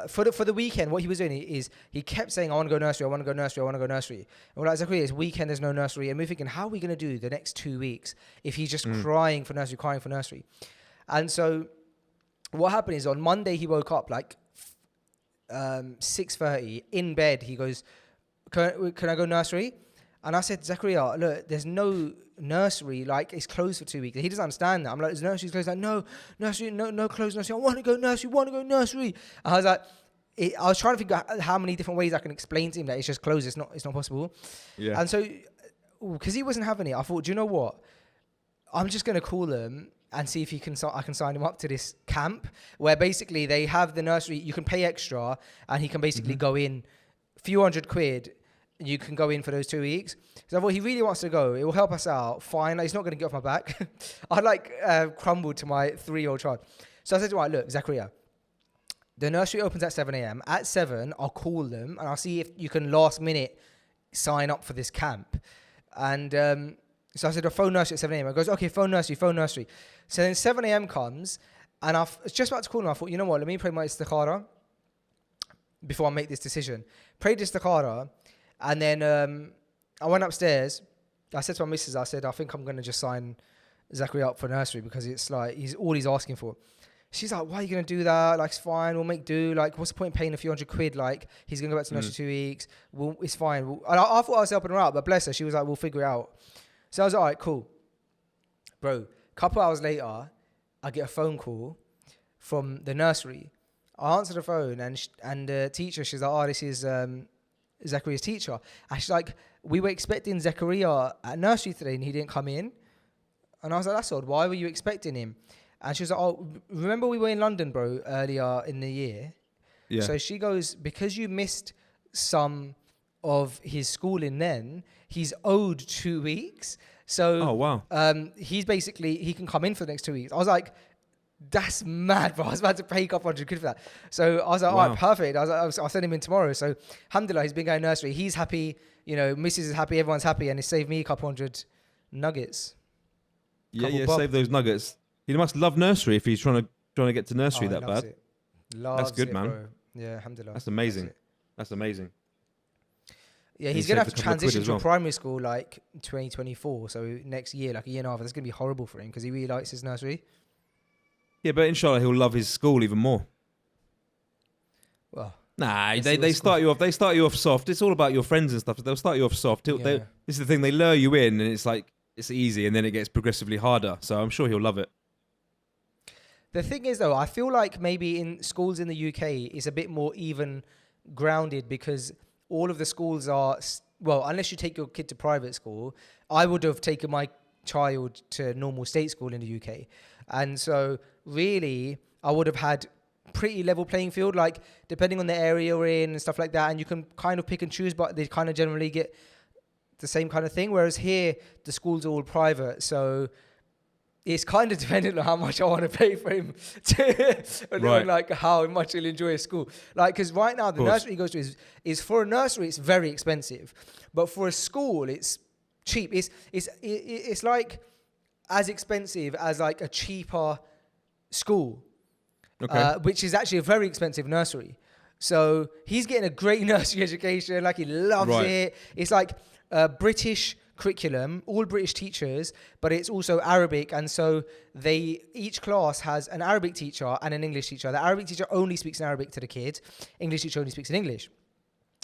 For the weekend, what he was doing is he kept saying, I want to go nursery, I want to go nursery, I want to go nursery. And we're like, Zachariah, it's weekend, there's no nursery. And we're thinking, how are we going to do the next 2 weeks if he's just crying for nursery? And so what happened is on Monday, he woke up like 6:30 in bed. He goes, can I go nursery? And I said, Zachariah, look, there's no nursery, like it's closed for 2 weeks. He doesn't understand that. I'm like, there's nursery's closed. Like, no, nursery, no closed nursery. I want to go nursery. And I was like, I was trying to figure out how many different ways I can explain to him that it's just closed. It's not possible. Yeah. And so, because he wasn't having it, I thought, do you know what? I'm just going to call them and see if I can sign him up to this camp where basically they have the nursery. You can pay extra and he can basically go in a few £100. You can go in for those 2 weeks. So I thought he really wants to go. It will help us out. Fine. Like, he's not going to get off my back. I crumbled to my 3-year-old child. So I said to him, right, look, Zachariah, the nursery opens at 7 a.m. At 7, I'll call them and I'll see if you can last minute sign up for this camp. And so I said, I'll phone nursery at 7 a.m. I goes, okay, phone nursery. So then 7 a.m. comes and I was just about to call him. I thought, you know what, let me pray my istikhara before I make this decision. Prayed istikhara. And then I went upstairs. I said to my missus, I said, I think I'm going to just sign Zachariah up for nursery because it's like he's asking for. She's like, why are you going to do that? Like, it's fine. We'll make do. Like, what's the point in paying a few £100? Like, he's going to go back to nursery 2 weeks. It's fine. And I thought I was helping her out, but bless her. She was like, we'll figure it out. So I was like, all right, cool. Bro, a couple hours later, I get a phone call from the nursery. I answer the phone and the teacher, she's like, oh, this is Zachariah's teacher. And she's like, we were expecting Zachariah at nursery today and he didn't come in. And I was like, that's odd. Why were you expecting him? And she was like, oh, remember we were in London, bro, earlier in the year? Yeah. So she goes, because you missed some of his schooling then, he's owed 2 weeks. So Oh, wow. he can come in for the next 2 weeks. I was like, that's mad, bro. I was about to pay a couple £100 for that. So I was like, all right, perfect. I'll send him in tomorrow. So alhamdulillah, he's been going nursery. He's happy. Mrs. is happy. Everyone's happy. And it saved me a couple £100 nuggets. Yeah, bob. save those nuggets. He must love nursery if he's trying to get to nursery He that loves bad. it. Loves good, it, man. bro. Yeah, alhamdulillah. That's amazing. Loves it. That's amazing. Yeah, And he's you going to saved have to a couple of quid transition as to well. a primary school like 2024. So next year, like a year and a half. That's going to be horrible for him because he really likes his nursery. Yeah, but inshallah he'll love his school even more. Well, Nah, Let's see they what's start you off. They start you off soft. It's all about your friends and stuff. They'll start you off soft. Yeah. This is the thing. They lure you in, and it's like it's easy, and then it gets progressively harder. So I'm sure he'll love it. The thing is, though, I feel like maybe in schools in the UK it's a bit more even grounded because all of the schools are, well, unless you take your kid to private school, I would have taken my child to normal state school in the UK. And so really, I would have had pretty level playing field, like depending on the area you're in and stuff like that. And you can kind of pick and choose, but they kind of generally get the same kind of thing. Whereas here, the schools are all private. So it's kind of dependent on how much I want to pay for him on like how much he'll enjoy his school. Like, because right now the nursery he goes to is for a nursery, it's very expensive, but for a school, it's cheap. It's like as expensive as like a cheaper school, which is actually a very expensive nursery. So he's getting a great nursery education. Like he loves it. It's like British curriculum, all British teachers, but it's also Arabic, and so each class has an Arabic teacher and an English teacher. The Arabic teacher only speaks in Arabic to the kids. English teacher only speaks in English.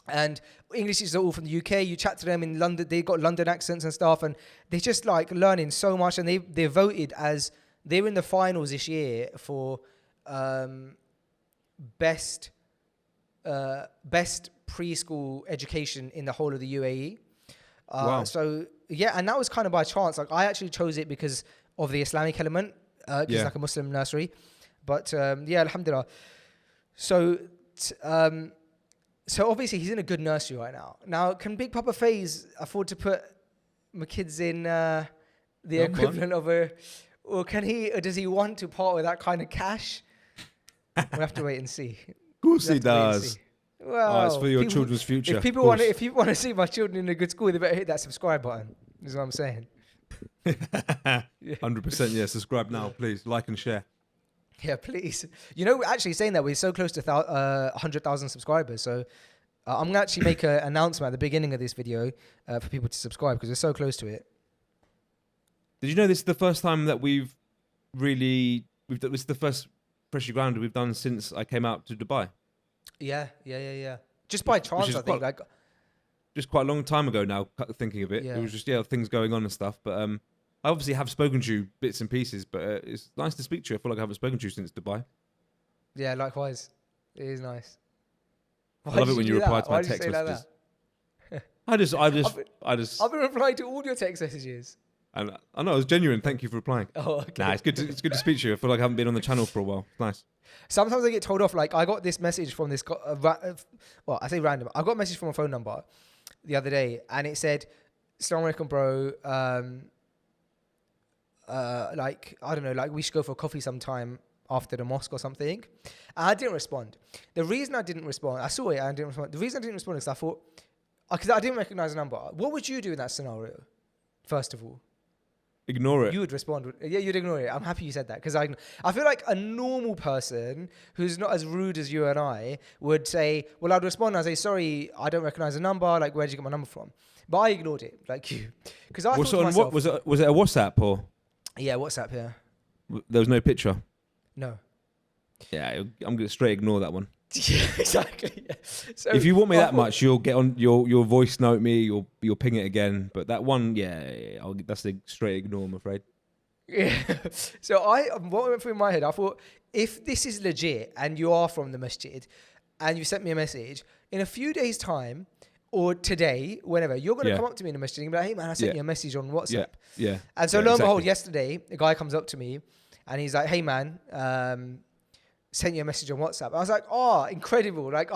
And English teachers are all from the UK. You chat to them in London, they've got London accents and stuff, and they're just like learning so much. And they're voted as, they're in the finals this year for best preschool education in the whole of the UAE. Wow. So yeah, and that was kind of by chance. Like I actually chose it because of the Islamic element, because it's like a Muslim nursery. But yeah, alhamdulillah. So obviously he's in a good nursery right now. Now, can Big Papa Faiz afford to put my kids in the equivalent of or does he want to part with that kind of cash? We'll have to wait and see. Of course he does. Well, it's for your children's future. If you want to see my children in a good school, they better hit that subscribe button. Is what I'm saying. 100%. Yeah, subscribe now, please. Like and share. Yeah, please. You know, actually saying that, we're so close to 100,000 subscribers. So I'm gonna actually make an announcement at the beginning of this video for people to subscribe because we're so close to it. Did you know this is the first time that this is the first Freshly Grounded we've done since I came out to Dubai? Yeah. Just by chance, I think. Just quite a long time ago now, thinking of it. Yeah. It was just, things going on and stuff. But I obviously have spoken to you bits and pieces, but it's nice to speak to you. I feel like I haven't spoken to you since Dubai. Yeah, likewise. It is nice. I love it when you reply to my text messages. I just. I've been replying to all your text messages. And I know it was genuine. Thank you for replying. Oh, okay. Nah, it's good to speak to you. I feel like I haven't been on the channel for a while. It's nice. Sometimes I get told off. Like I got this message from this. Well, I say random. I got a message from a phone number the other day, and it said, "Assalamu alaikum, bro. Like I don't know. Like we should go for a coffee sometime after the mosque or something." And I didn't respond. The reason I didn't respond, I saw it and I didn't respond. The reason I didn't respond is I thought, because I didn't recognize the number. What would you do in that scenario? First of all. Ignore it. You would respond. Yeah, you'd ignore it. I'm happy you said that because I feel like a normal person who's not as rude as you and I would say, well, I'd respond and I'd say, sorry, I don't recognize the number. Like, where'd you get my number from? But I ignored it, like you. Because I thought to myself, was it a WhatsApp or? Yeah, WhatsApp, yeah. There was no picture? No. Yeah, I'm going to straight ignore that one. Yeah, exactly. Yeah. So if you want me that much, you'll get on your voice note me, you'll ping it again. But that one, that's a straight ignore, I'm afraid. Yeah. So what went through my head, I thought, if this is legit and you are from the masjid and you sent me a message, in a few days' time or today, whenever, you're going to come up to me in the masjid and be like, hey man, I sent you a message on WhatsApp. Yeah. And so lo and behold, yesterday, a guy comes up to me and he's like, hey man, sent you a message on WhatsApp. I was like, oh, incredible. Like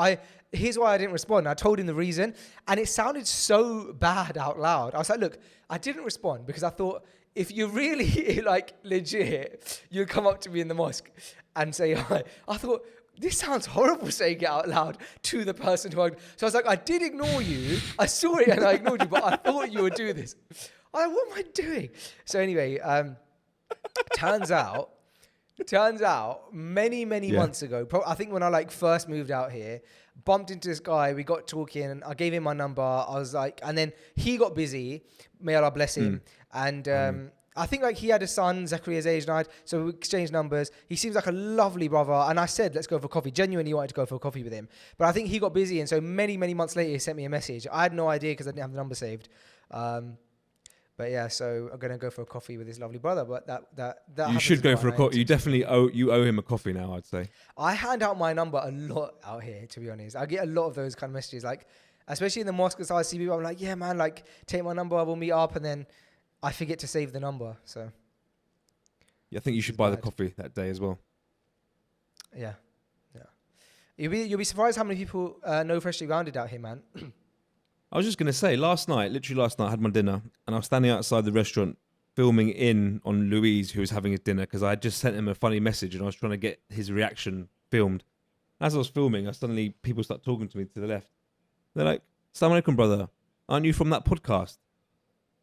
here's why I didn't respond. I told him the reason and it sounded so bad out loud. I was like, look, I didn't respond because I thought if you're really like legit, you'd come up to me in the mosque and say hi. I thought, this sounds horrible saying it out loud to the person who So I was like, I did ignore you. I saw it and I ignored you, but I thought you would do this. What am I doing? So anyway, turns out many months ago, I think when I first moved out here, bumped into this guy, we got talking and I gave him my number. I was like, and then he got busy, may Allah bless him. And I think like he had a son, Zachariah's age, and so we exchanged numbers. He seems like a lovely brother, and I said, let's go for coffee. Genuinely wanted to go for a coffee with him, but I think he got busy, and so many months later, he sent me a message. I had no idea because I didn't have the number saved. But yeah, so I'm gonna go for a coffee with his lovely brother. But that you should go for a coffee. You definitely owe him a coffee now, I'd say. I hand out my number a lot out here, to be honest. I get a lot of those kind of messages, like especially in the mosque. So I see people, I'm like, yeah, man, like take my number, we'll meet up, and then I forget to save the number. So yeah, I think you should buy the coffee that day as well. Yeah. You'll be surprised how many people know Freshly Grounded out here, man. I was just going to say, literally last night, I had my dinner and I was standing outside the restaurant filming in on Louise, who was having his dinner, because I had just sent him a funny message and I was trying to get his reaction filmed. As I was filming, people start talking to me to the left. They're like, "Assalamu alaikum, brother. Aren't you from that podcast?"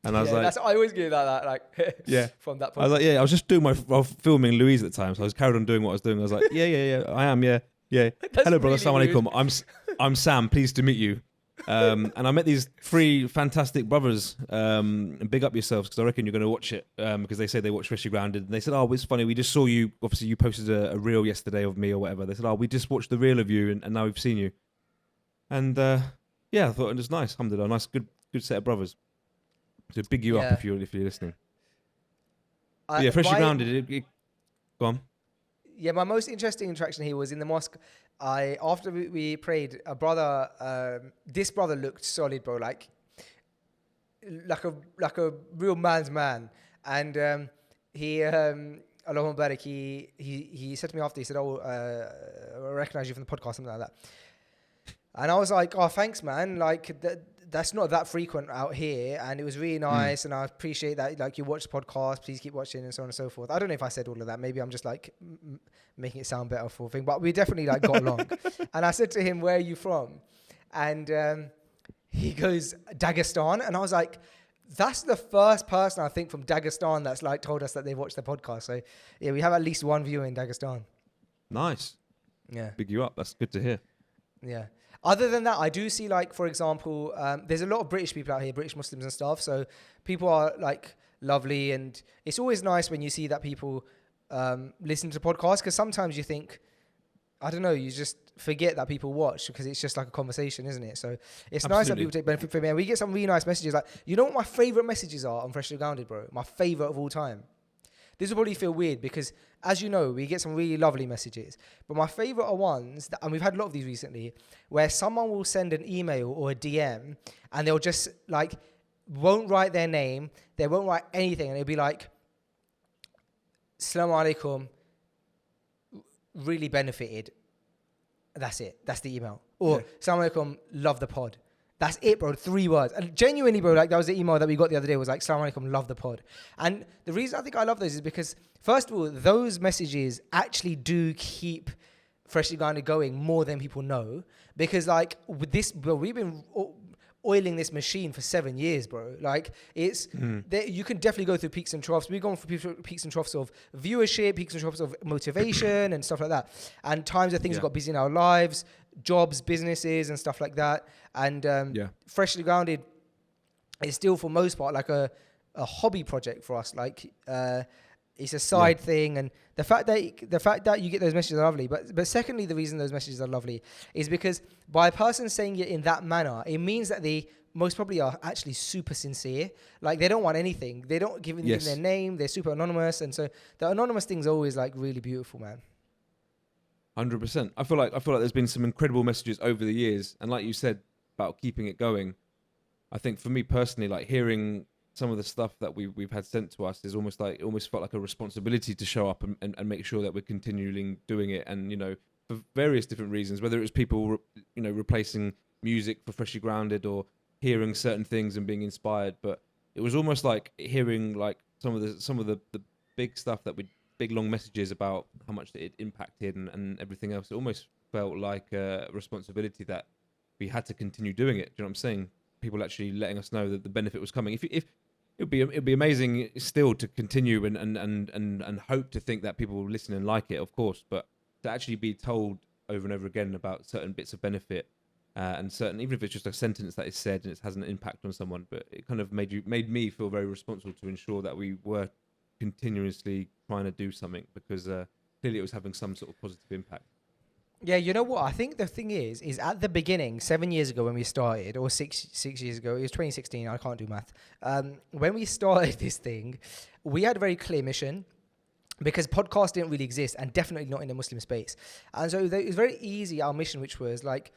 And I was like... I always get that, yeah. From that podcast. I was like, yeah, I was just doing I was filming Louise at the time, so I was carried on doing what I was doing. I was like, yeah, I am, yeah. Hello, brother. Assalamu alaikum. I'm Sam. Pleased to meet you. And I met these 3 fantastic brothers. And big up yourselves, because I reckon you're going to watch it, because they say they watch Freshly Grounded. And they said, "Oh, it's funny. We just saw you. Obviously, you posted a reel yesterday of me or whatever." They said, "Oh, we just watched the reel of you, and now we've seen you." And yeah, I thought it was nice. Alhamdulillah, nice, good set of brothers. So big you up if you're listening. Yeah, Freshly Grounded. Go on. Yeah, my most interesting interaction here was in the mosque. After we prayed, a brother, this brother looked solid, bro, like a real man's man. And he, Allahumma barik, he said to me after, he said, "Oh, I recognize you from the podcast," something like that. And I was like, "Oh, thanks, man. Like that's not that frequent out here, and it was really nice, and I appreciate that. Like you watch the podcast, please keep watching, and so on and so forth." I don't know if I said all of that. Maybe I'm just like making it sound better for a thing, but we definitely like got along. And I said to him, "Where are you from?" And he goes, "Dagestan," and I was like, that's the first person I think from Dagestan that's like told us that they watched the podcast. So yeah, we have at least one viewer in Dagestan. Nice. Yeah. Big you up. That's good to hear. Yeah. Other than that, I do see, like, for example, there's a lot of British people out here, British Muslims and stuff. So people are like lovely, and it's always nice when you see that people listen to podcasts, because sometimes you think, I don't know, you just forget that people watch because it's just like a conversation, isn't it? So it's nice that people take benefit from it. And we get some really nice messages. Like, you know what my favorite messages are on Freshly Grounded, bro? My favorite of all time. This will probably feel weird because, as you know, we get some really lovely messages. But my favorite are ones, and we've had a lot of these recently, where someone will send an email or a DM and they'll just like, won't write their name, they won't write anything, and it'll be like, "Assalamu alaikum, really benefited." That's it. That's the email. Or, "Assalamu alaikum, love the pod." That's it, bro. 3 words. And genuinely, bro, like that was the email that we got the other day, was like, "Assalamu alaikum, love the pod." And the reason I think I love those is because, first of all, those messages actually do keep Freshly Grounded going more than people know. Because like with this, bro, we've been oiling this machine for 7 years, bro. Like it's, you can definitely go through peaks and troughs. We've gone through peaks and troughs of viewership, peaks and troughs of motivation and stuff like that. And times where things got busy in our lives, jobs, businesses and stuff like that. And Freshly Grounded is still, for most part, like a hobby project for us. Like it's a side thing, and the fact that you get those messages are lovely. But secondly, the reason those messages are lovely is because by a person saying it in that manner, it means that they most probably are actually super sincere. Like they don't want anything. They don't give them their name. They're super anonymous, and so the anonymous thing's always like really beautiful, man. 100%. I feel like there's been some incredible messages over the years, and like you said about keeping it going, I think for me personally, like hearing some of the stuff that we've had sent to us is almost felt like a responsibility to show up and make sure that we're continuing doing it. And you know, for various different reasons, whether it was people replacing music for Freshly Grounded or hearing certain things and being inspired, but it was almost like hearing like some of the big stuff that we big long messages about how much it impacted and everything else. It almost felt like a responsibility that we had to continue doing it. Do you know what I'm saying? People actually letting us know that the benefit was coming. If it'd be amazing still to continue and hope to think that people will listen and like it, of course, but to actually be told over and over again about certain bits of benefit and certain, even if it's just a sentence that is said and it has an impact on someone, but it kind of made me feel very responsible to ensure that we were continuously trying to do something because clearly it was having some sort of positive impact. Yeah, you know what? I think the thing is at the beginning, 7 years ago when we started, or six years ago, it was 2016. I can't do math. When we started this thing, we had a very clear mission because podcasts didn't really exist, and definitely not in the Muslim space. And so it was very easy. Our mission, which was like,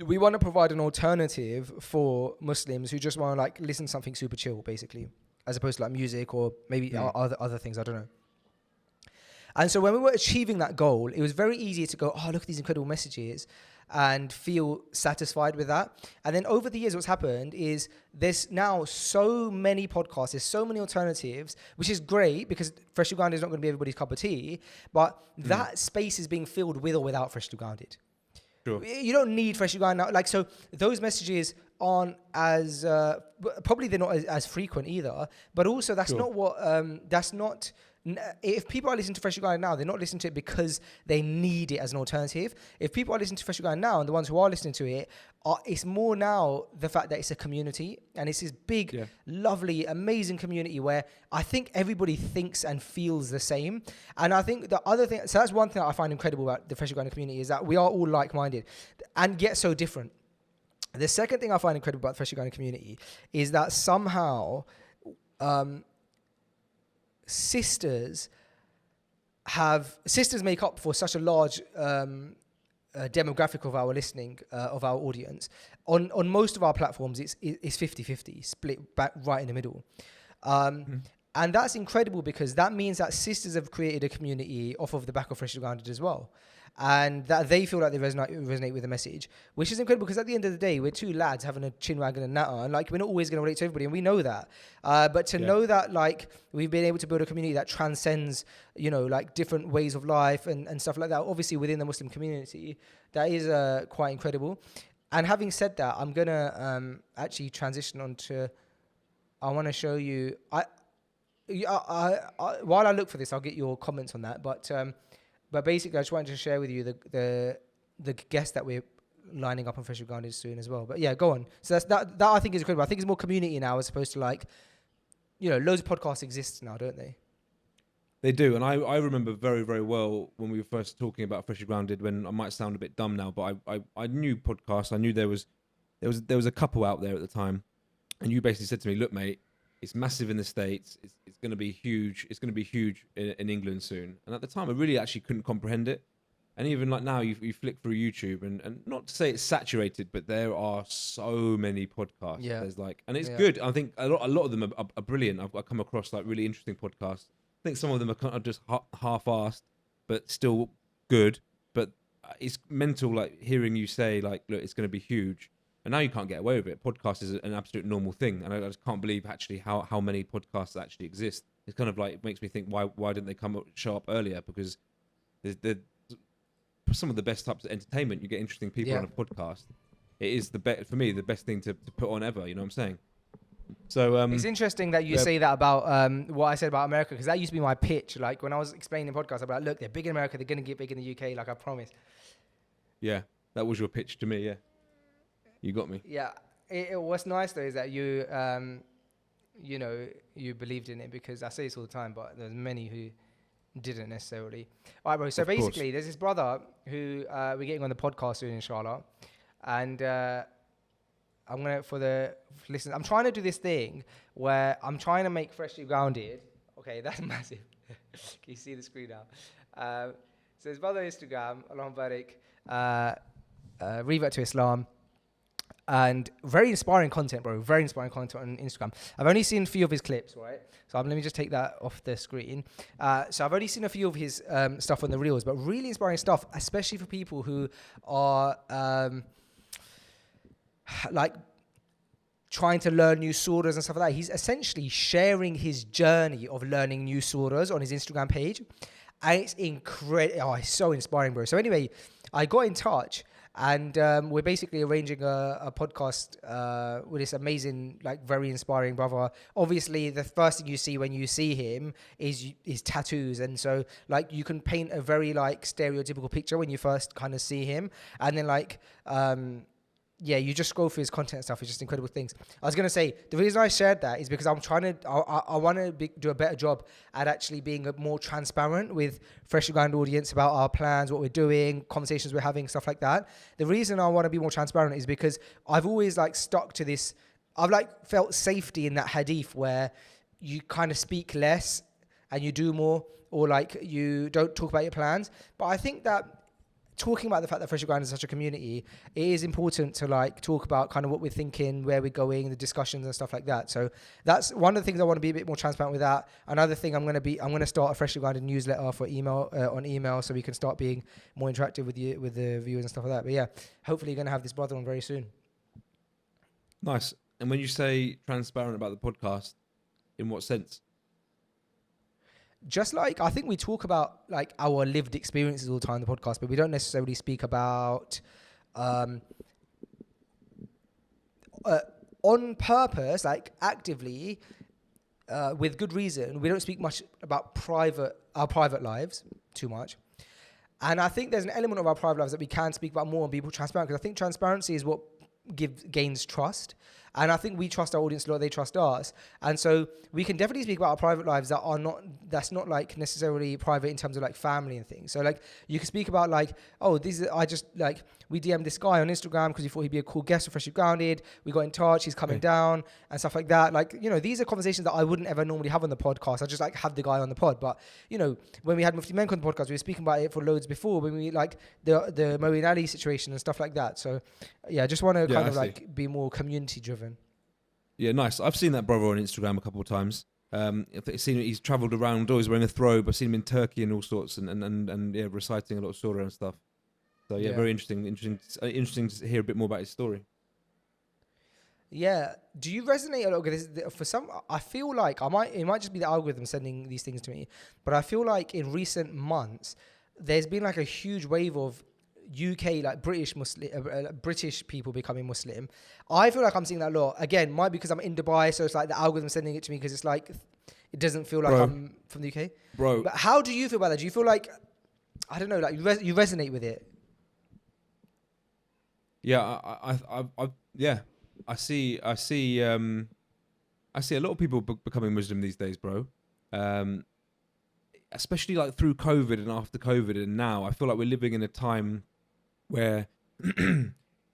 we want to provide an alternative for Muslims who just want to like listen to something super chill, basically, as opposed to like music or maybe other things. I don't know. And so when we were achieving that goal, it was very easy to go, oh, look at these incredible messages, and feel satisfied with that. And then over the years, what's happened is there's now so many podcasts, there's so many alternatives, which is great because Freshly Grounded is not going to be everybody's cup of tea, but that space is being filled with or without Freshly Grounded. Sure. You don't need Freshly Grounded now. Like, so those messages aren't as, probably they're not as frequent either, but also that's not what, if people are listening to Freshly Grounded now, they're not listening to it because they need it as an alternative. If people are listening to Freshly Grounded now, and the ones who are listening to it, it's more now the fact that it's a community, and it's this big, lovely, amazing community where I think everybody thinks and feels the same. And I think the other thing, so that's one thing that I find incredible about the Freshly Grounded community, is that we are all like-minded and yet so different. The second thing I find incredible about the Freshly Grounded community is that somehow sisters make up for such a large demographic of our listening, of our audience. On most of our platforms, it's 50-50, split back right in the middle. And that's incredible because that means that sisters have created a community off of the back of Freshly Grounded as well. And that they feel like they resonate with the message, which is incredible because at the end of the day, we're two lads having a chin wag and a natter, and like we're not always going to relate to everybody, and we know that. But to know that like we've been able to build a community that transcends, you know, like different ways of life and stuff like that, obviously within the Muslim community, that is quite incredible. And having said that, I'm gonna actually transition on to. I want to show you. While I look for this, I'll get your comments on that, But basically, I just wanted to share with you the guest that we're lining up on Freshly Grounded soon as well. But yeah, go on. So that I think is incredible. I think it's more community now as opposed to like, you know, loads of podcasts exist now, don't they? They do, and I remember very, very well when we were first talking about Freshly Grounded. When I might sound a bit dumb now, but I knew podcasts. I knew there was a couple out there at the time, and you basically said to me, "Look, mate, it's massive in the States. It's going to be huge. It's going to be huge in England soon." And at the time, I really actually couldn't comprehend it. And even like now, you flick through YouTube, and not to say it's saturated, but there are so many podcasts. Yeah. There's like, and it's good. I think a lot of them are brilliant. I've come across like really interesting podcasts. I think some of them are kind of just half-assed, but still good. But it's mental, like hearing you say, like, look, it's going to be huge. And now you can't get away with it. Podcast is an absolute normal thing, and I just can't believe actually how many podcasts actually exist. It's kind of like, it makes me think, why didn't they show up earlier? Because they're some of the best types of entertainment. You get interesting people on a podcast. It is for me the best thing to put on ever. You know what I'm saying? So it's interesting that you say that about what I said about America, because that used to be my pitch. Like when I was explaining podcasts, I'd be like, look, they're big in America. They're going to get big in the UK. Like I promise. Yeah, that was your pitch to me. Yeah. You got me. Yeah. What's nice though is that you, you know, you believed in it, because I say this all the time, but there's many who didn't necessarily. All right, bro. So basically, there's this brother who we're getting on the podcast soon, inshallah, and I'm gonna listen. I'm trying to do this thing where I'm trying to make Freshly Grounded. Okay, that's massive. Can you see the screen now? So his brother on Instagram, Allahu Barik, Revert to Islam. And very inspiring content, bro. Very inspiring content on Instagram. I've only seen a few of his clips, right? So let me just take that off the screen. So I've only seen a few of his stuff on the reels, but really inspiring stuff, especially for people who are like trying to learn new surahs and stuff like that. He's essentially sharing his journey of learning new surahs on his Instagram page. And it's incredible. Oh, it's so inspiring, bro. So anyway, I got in touch. And we're basically arranging a podcast with this amazing, like, very inspiring brother. Obviously, the first thing you see when you see him is his tattoos. And so, like, you can paint a very, like, stereotypical picture when you first kind of see him. And then, like, yeah, you just scroll through his content and stuff. It's just incredible things. I was going to say, the reason I shared that is because I'm trying to, I want to do a better job at actually being more transparent with Freshly Ground audience about our plans, what we're doing, conversations we're having, stuff like that. The reason I want to be more transparent is because I've always like stuck to this. I've like felt safety in that hadith where you kind of speak less and you do more, or like you don't talk about your plans. But I think that talking about the fact that Freshly Ground is such a community, it is important to like talk about kind of what we're thinking, where we're going, the discussions and stuff like that. So that's one of the things I want to be a bit more transparent with that. Another thing I'm going to start a Freshly Grounded newsletter for email, on email, so we can start being more interactive with you, with the viewers and stuff like that. But yeah, hopefully you're going to have this brother on very soon. Nice. And when you say transparent about the podcast, in what sense? Just like, I think we talk about like our lived experiences all the time in the podcast, but we don't necessarily speak about on purpose, like actively, with good reason. We don't speak much about our private lives too much. And I think there's an element of our private lives that we can speak about more and be more transparent, because I think transparency is what gains trust. And I think we trust our audience a lot, they trust us. And so we can definitely speak about our private lives that's not like necessarily private in terms of like family and things. So like you can speak about like, oh, we DM'd this guy on Instagram because we thought he'd be a cool guest for Freshly Grounded. We got in touch, he's coming down and stuff like that. Like, you know, these are conversations that I wouldn't ever normally have on the podcast. I just like have the guy on the pod. But, you know, when we had Mufti Menk on the podcast, we were speaking about it for loads before, when we like the Moeen Ali situation and stuff like that. So yeah, I just want to be more community driven. Yeah, nice. I've seen that brother on Instagram a couple of times. I've seen he's travelled around, always wearing a throbe. I've seen him in Turkey and all sorts, and yeah, reciting a lot of surah and stuff. So yeah, very interesting to hear a bit more about his story. Yeah. Do you resonate a lot with this? For some, I feel like it might just be the algorithm sending these things to me, but I feel like in recent months, there's been like a huge wave of UK, like British people becoming Muslim. I feel like I'm seeing that a lot. Again, might be because I'm in Dubai, so it's like the algorithm sending it to me because it's like it doesn't feel like I'm from the UK. Bro, but how do you feel about that? Do you feel like, I don't know, like you resonate with it? Yeah, I see a lot of people becoming Muslim these days, bro. Especially like through COVID and after COVID, and now I feel like we're living in a time where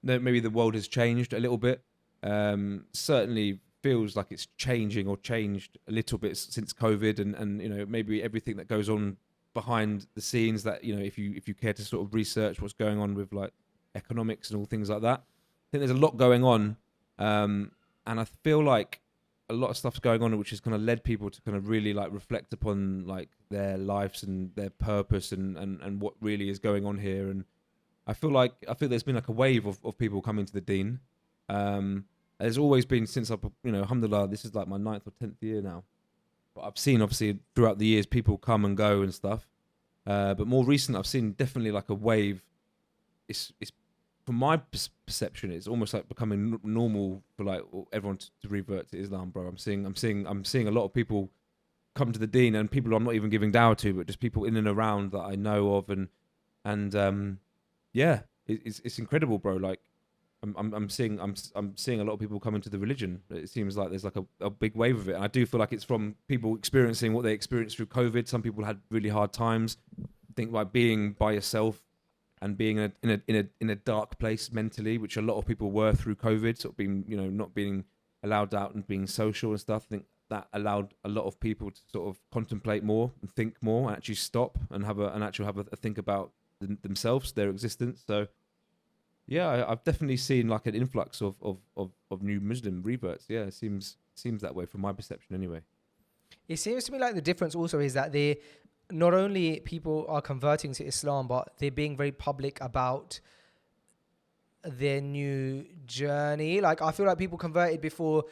maybe the world has changed a little bit. Certainly feels like it's changing or changed a little bit since COVID, and you know, maybe everything that goes on behind the scenes, that, you know, if you care to sort of research what's going on with like economics and all things like that, I think there's a lot going on, and I feel like a lot of stuff's going on which has kind of led people to kind of really like reflect upon like their lives and their purpose and what really is going on here. And I feel there's been like a wave of people coming to the deen. There's always been, since I've, you know, alhamdulillah, this is like my 9th or 10th year now, but I've seen obviously throughout the years people come and go and stuff, but more recent I've seen definitely like a wave. It's from my perception, it's almost like becoming normal for like everyone to revert to Islam, bro. I'm seeing a lot of people come to the deen, and people I'm not even giving dawah to, but just people in and around that I know of, and yeah, it's incredible, bro. Like I'm seeing a lot of people coming to the religion. It seems like there's like a big wave of it, and I do feel like it's from people experiencing what they experienced through COVID. Some people had really hard times. I think like being by yourself and being in a dark place mentally, which a lot of people were through COVID, sort of being, you know, not being allowed out and being social and stuff. I think that allowed a lot of people to sort of contemplate more and think more and actually stop and have a think about themselves, their existence. So yeah, I've definitely seen like an influx of new Muslim reverts. Yeah, it seems that way from my perception anyway. It seems to me like the difference also is that not only people are converting to Islam, but they're being very public about their new journey. Like, I feel like people converted before,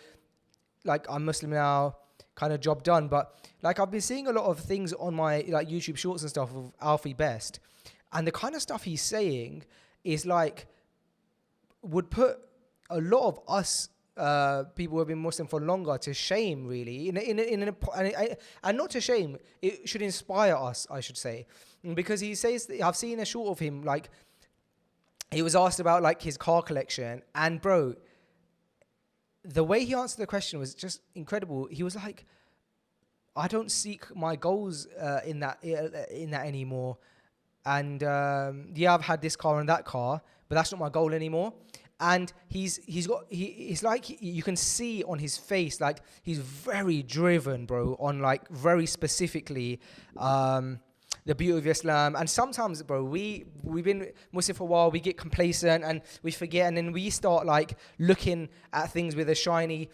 like, I'm Muslim now, kind of job done. But like, I've been seeing a lot of things on my like YouTube shorts and stuff of Alfie Best, and the kind of stuff he's saying is like would put a lot of us people who have been Muslim for longer to shame, really, and not to shame. It should inspire us, I should say, because he says, I've seen a short of him like he was asked about like his car collection, and bro, the way he answered the question was just incredible. He was like, I don't seek my goals in that anymore. And yeah, I've had this car and that car, but that's not my goal anymore. And he's like, you can see on his face, like he's very driven, bro, on like very specifically the beauty of Islam. And sometimes, bro, we've been Muslim for a while, we get complacent and we forget, and then we start like looking at things with a shiny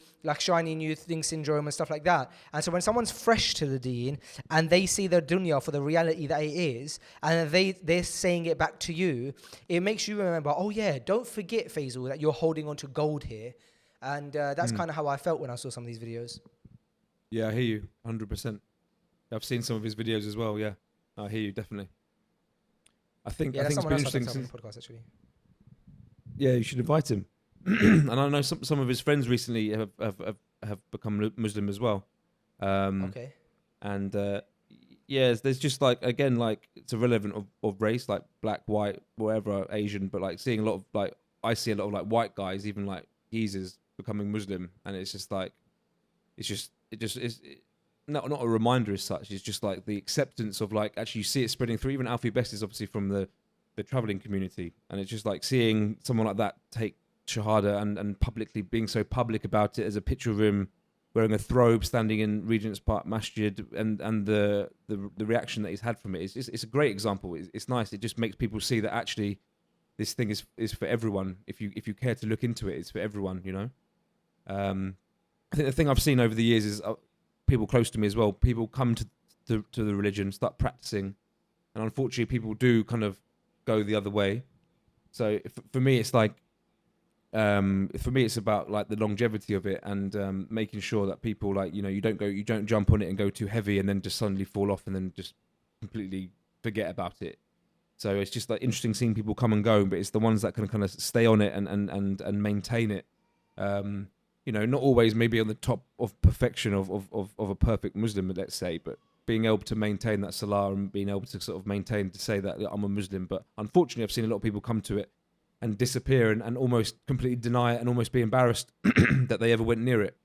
new thing syndrome and stuff like that. And so when someone's fresh to the deen and they see the dunya for the reality that it is, and they're saying it back to you, it makes you remember, oh yeah, don't forget, Faisal, that you're holding on to gold here. And that's kind of how I felt when I saw some of these videos. Yeah, I hear you, 100%. I've seen some of his videos as well. Yeah, I hear you definitely. I think it's been interesting since podcast actually. Yeah, you should invite him. And I know some of his friends recently have become Muslim as well. Okay. And yeah, there's just like, again, like it's irrelevant of race, like black, white, whatever, Asian, but like seeing a lot of like, I see a lot of like white guys, even like geezers becoming Muslim, and it's just like, it's not a reminder as such. It's just like the acceptance of like, actually you see it spreading through. Even Alfie Best is obviously from the traveling community, and it's just like seeing someone like that take Shahada and publicly being so public about it. As a picture of him wearing a throbe standing in Regent's Park Masjid, and the reaction that he's had from it is a great example. It's nice. It just makes people see that actually this thing is for everyone. If you care to look into it, it's for everyone, you know. I think the thing I've seen over the years is people close to me as well. People come to the religion, start practicing, and unfortunately people do kind of go the other way. So for me, it's like, it's about like the longevity of it, and making sure that people, like, you know, you don't jump on it and go too heavy and then just suddenly fall off and then just completely forget about it. So it's just like interesting seeing people come and go, but it's the ones that can kind of stay on it and maintain it. You know, not always maybe on the top of perfection of a perfect Muslim, let's say, but being able to maintain that salah and being able to sort of maintain to say that I'm a Muslim. But unfortunately, I've seen a lot of people come to it and disappear and almost completely deny it and almost be embarrassed that they ever went near it.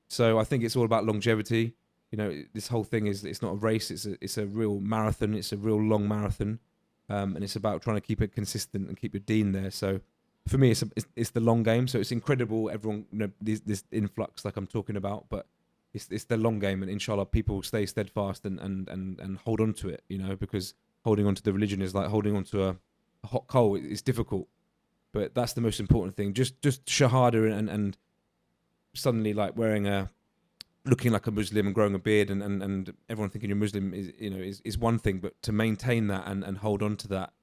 So I think it's all about longevity. You know, this whole thing it's not a race. It's a real marathon. It's a real long marathon. And it's about trying to keep it consistent and keep your deen there. So for me, it's the long game. So it's incredible. Everyone, you know, this influx like I'm talking about, but it's the long game, and inshallah people stay steadfast and hold on to it, you know, because holding on to the religion is like holding on to a hot coal. It's difficult, but that's the most important thing. Just shahada and suddenly like looking like a Muslim and growing a beard and everyone thinking you're Muslim is one thing, but to maintain that and hold on to that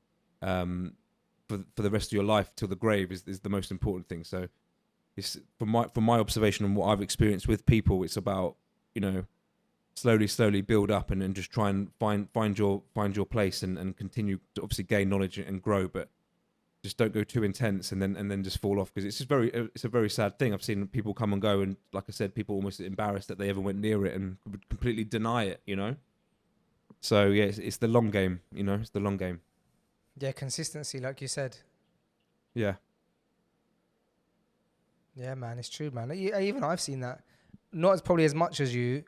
for the rest of your life till the grave is the most important thing. So it's from my observation and what I've experienced with people, it's about, you know, slowly build up and just try and find your place and continue to obviously gain knowledge and grow, but just don't go too intense and then just fall off, because it's a very sad thing. I've seen people come and go, and like I said, people almost embarrassed that they ever went near it and completely deny it, you know. So yeah, it's the long game, you know. It's the long game. Yeah, consistency, like you said. Yeah. Yeah, man, it's true, man. Even I've seen that. Not probably as much as you,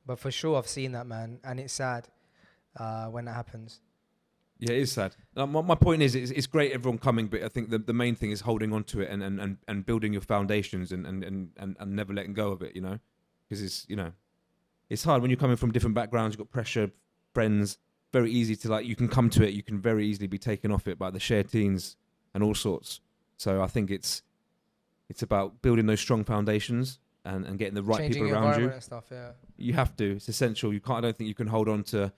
but for sure I've seen that, man. And it's sad when that happens. Yeah, it is sad. My point is, it's great everyone coming, but I think the main thing is holding on to it and building your foundations and never letting go of it, you know? Because it's, you know, it's hard when you're coming from different backgrounds. You've got pressure, friends, very easy to, like, you can come to it. You can very easily be taken off it by the shayateens and all sorts. So I think it's about building those strong foundations and getting the right changing people around you. And stuff, yeah. You have to. It's essential. I don't think you can hold on to.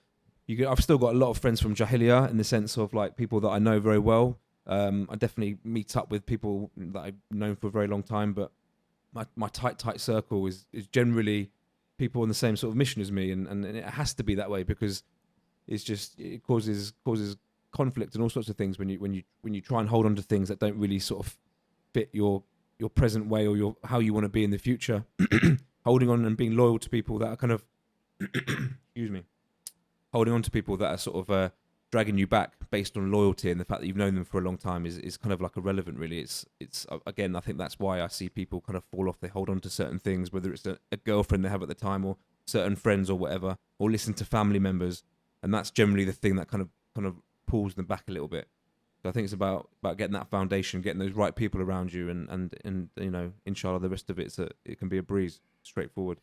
I've still got a lot of friends from Jahiliyyah in the sense of like people that I know very well. I definitely meet up with people that I've known for a very long time, but my tight circle is generally people on the same sort of mission as me, and it has to be that way, because it causes conflict and all sorts of things when you try and hold on to things that don't really sort of fit your present way or how you want to be in the future. Holding on and being loyal to people that are kind of excuse me, holding on to people that are sort of dragging you back based on loyalty and the fact that you've known them for a long time is kind of like irrelevant, really. It's again, I think that's why I see people kind of fall off. They hold on to certain things, whether it's a girlfriend they have at the time or certain friends or whatever, or listen to family members, and that's generally the thing that kind of pulls them back a little bit. So I think it's about getting that foundation, getting those right people around you, and you know, inshallah, the rest of it can be a breeze, straightforward.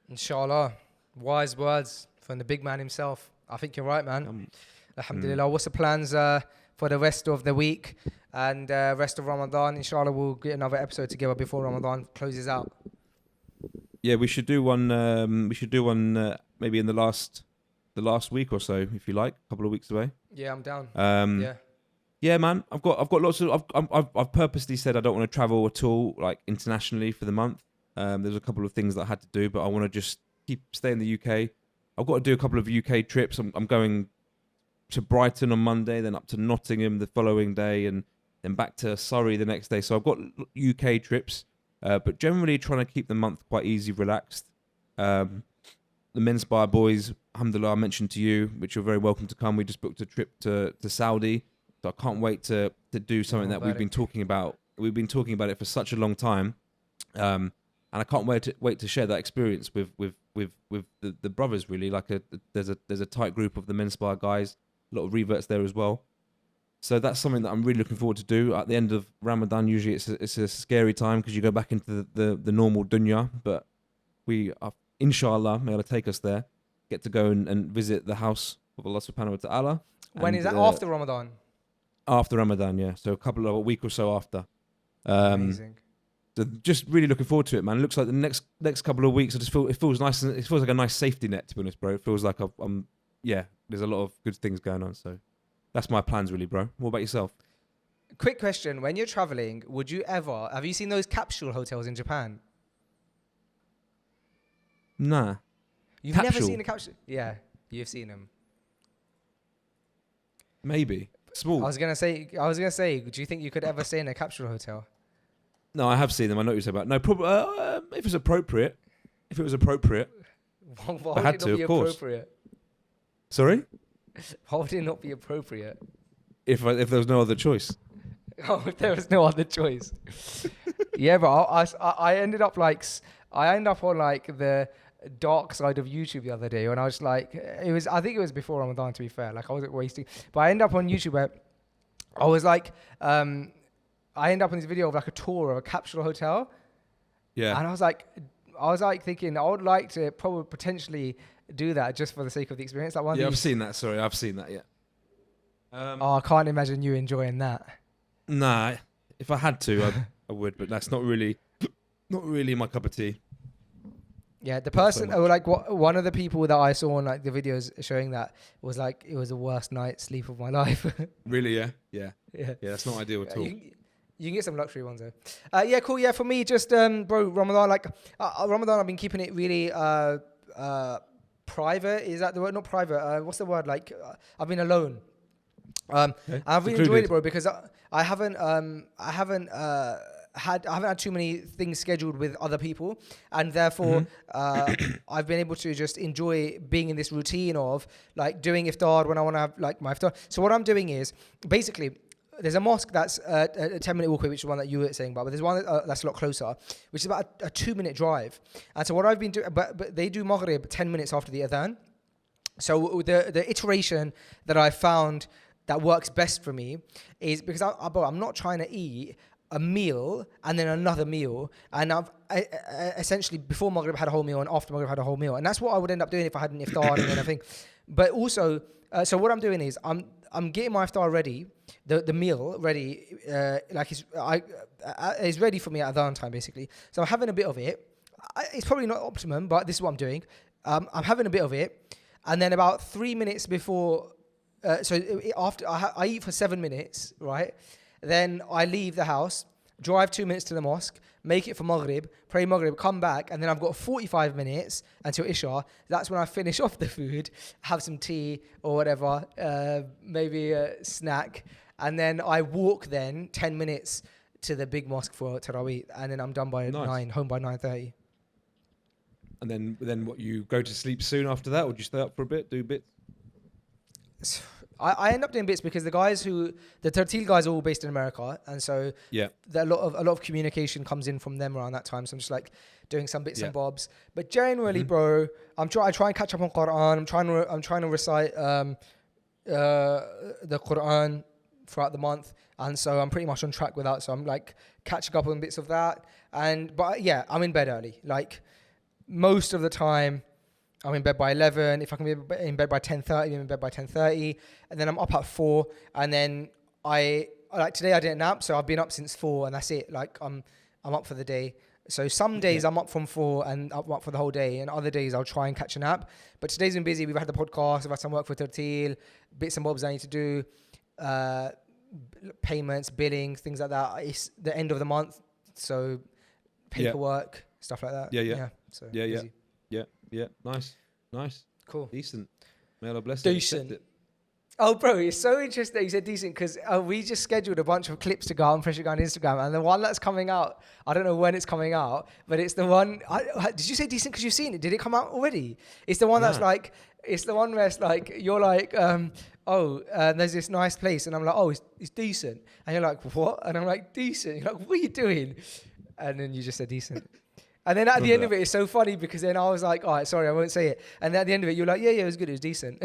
Inshallah. Wise words from the big man himself. I think you're right, man. Alhamdulillah. What's the plans for the rest of the week and rest of Ramadan? Inshallah, we'll get another episode together before Ramadan closes out. Yeah, we should do one. Maybe in the last week or so, if you like, a couple of weeks away. Yeah, I'm down. Yeah, man. I've got lots of. I've purposely said I don't want to travel at all, like internationally, for the month. There's a couple of things that I had to do, but I want to just stay in the UK. I've got to do a couple of UK trips. I'm going to Brighton on Monday, then up to Nottingham the following day, and then back to Surrey the next day. So I've got UK trips, but generally trying to keep the month quite easy, relaxed. The Men's Bar boys, alhamdulillah, I mentioned to you, which you're very welcome to come. We just booked a trip to Saudi, so I can't wait to do something that we've been talking about. We've been talking about it for such a long time, and I can't wait to share that experience with the brothers. Really, like there's a tight group of the Men's Bar guys, a lot of reverts there as well. So that's something that I'm really looking forward to do. At the end of Ramadan, usually it's a scary time because you go back into the normal dunya, but we are, inshallah, may Allah take us there, get to go and visit the house of Allah subhanahu wa ta'ala. When is that? After Ramadan? After Ramadan, yeah. So a week or so after. Amazing. So just really looking forward to it, man. It looks like the next couple of weeks, it feels nice. It feels like a nice safety net, to be honest, bro. It feels like there's a lot of good things going on. So that's my plans, really, bro. What about yourself? Quick question: when you're traveling, have you seen those capsule hotels in Japan? Nah. You've never seen a capsule? Yeah, you've seen them. Maybe small. I was gonna say, do you think you could ever stay in a capsule hotel? No, I have seen them. I know what you're saying about. No, probably if it's appropriate. If it was appropriate, Why I had to, of course. Appropriate? Sorry? Why would it not be appropriate? If there was no other choice. Oh, if there was no other choice. Yeah, but I ended up on like the dark side of YouTube the other day, when I was like, I think it was before Ramadan, to be fair. Like I wasn't wasting, but I ended up on YouTube where I was like, I ended up in this video of like a tour of a capsule hotel. Yeah. And I was like thinking I would like to probably potentially do that just for the sake of the experience. Like one. Yeah, I've seen that. Sorry, I've seen that. Yeah. I can't imagine you enjoying that. Nah, if I had to, I would, but that's not really my cup of tea. Yeah, the person, or like one of the people that I saw on like the videos showing that was like, it was the worst night's sleep of my life. Really? Yeah. That's not ideal at all. You can get some luxury ones though. Yeah, cool. Yeah, for me, just bro, Ramadan. Like Ramadan, I've been keeping it really private. Is that the word? Not private. What's the word? Like I've been alone. I've really enjoyed it, bro, because I haven't had too many things scheduled with other people, and therefore I've been able to just enjoy being in this routine of like doing iftar when I want to have like my iftar. So what I'm doing is basically, there's a mosque that's a 10-minute walk away, which is one that you were saying about, but there's one that's a lot closer, which is about a 2-minute drive. And so what I've been doing, but they do maghrib 10 minutes after the adhan. So the iteration that I found that works best for me is because I'm not trying to eat a meal and then another meal, and I've essentially before Maghrib had a whole meal and after Maghrib had a whole meal, and that's what I would end up doing if I had an iftar and everything. But also, so what I'm doing is I'm getting my iftar ready, the meal ready, like it's ready for me at adhan time basically. So I'm having a bit of it. It's probably not optimum, but this is what I'm doing. I'm having a bit of it, and then about 3 minutes before, after I eat for 7 minutes, right? Then I leave the house, drive 2 minutes to the mosque, make it for Maghrib, pray Maghrib, come back, and then I've got 45 minutes until Isha. That's when I finish off the food, have some tea or whatever, maybe a snack, and then I walk then 10 minutes to the big mosque for Tarawih, and then I'm done by 9, home by 9:30. And then what, you go to sleep soon after that, or do you stay up for a bit, do bits? I end up doing bits because the Tertil guys are all based in America, and so Yeah. a lot of communication comes in from them around that time. So I'm just like doing some bits and bobs. But generally, bro, I try and catch up on Quran. I'm trying to recite the Quran throughout the month, and so I'm pretty much on track with that. So I'm like catching up on bits of that, but yeah, I'm in bed early. Like most of the time, I'm in bed by 11. If I can be in bed by 10:30, I'm in bed by 10:30, and then I'm up at 4. And then today I didn't nap, so I've been up since 4, and that's it. Like I'm up for the day. So some days I'm up from 4 and I'm up for the whole day, and other days I'll try and catch a nap. But today's been busy. We've had the podcast, we've had some work for Tertil, bits and bobs I need to do, payments, billing, things like that. It's the end of the month, so paperwork, stuff like that. So busy. Yeah. Nice. Cool. Decent. May Allah bless Decent. it. Oh, bro, it's so interesting you said decent because we just scheduled a bunch of clips to go out on Pressure Guy on Instagram, and the one that's coming out, I don't know when it's coming out, but it's the one. Did you say decent because you've seen it? Did it come out already? It's the one that's like, it's the one where it's like, you're like, there's this nice place, and I'm like, oh, it's decent, and you're like, what? And I'm like, decent. You're like, what are you doing? And then you just said decent. And then at the end of it, it's so funny because then I was like, all right, sorry, I won't say it. And then at the end of it, you're like, yeah, it was good, it was decent.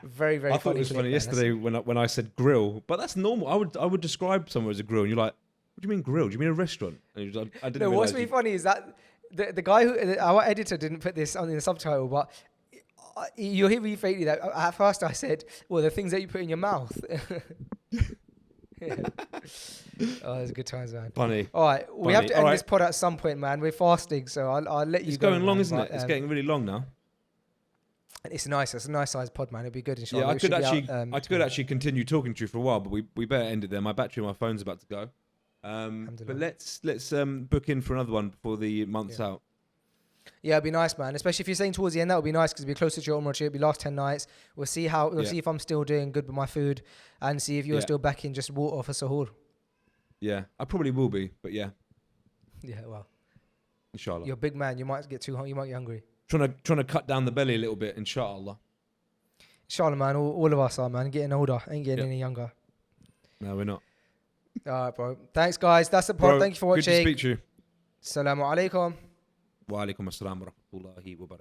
Very, very funny. I thought it was funny yesterday when I said grill, but that's normal. I would describe somewhere as a grill, and you're like, what do you mean grill? Do you mean a restaurant? And you're like, I didn't. No, what's really funny is that the guy our editor didn't put this on in the subtitle, but you'll hear me faintly that at first I said, well, the things that you put in your mouth. Oh, it was a good times, man. Funny. All right, we have to end this pod at some point, man. We're fasting, so I'll let you go. It's going long, isn't it? It's getting really long now. It's a nice sized pod, man. It'd be good, inshallah. Yeah, I could actually continue talking to you for a while, but we better end it there. My battery on my phone's about to go. But let's book in for another one before the month's out. Yeah, it'd be nice, man. Especially if you're staying towards the end, that would be nice because it'd be closer to your Umrah trip. It'd be last 10 nights. We'll see if I'm still doing good with my food, and see if you're still back in just water for suhoor. Yeah, I probably will be, but yeah. Yeah, well, inshallah. You're a big man. You might get too hungry. You might get hungry. Trying to cut down the belly a little bit, inshallah. Inshallah, man. All of us are, man. Getting older. Ain't getting any younger. No, we're not. All right, bro. Thanks, guys. That's the pod. Thank you for watching. Good to speak to you. Assalamu alaikum. Wa alaikum assalam wa rahmatullahi wa barakatuh.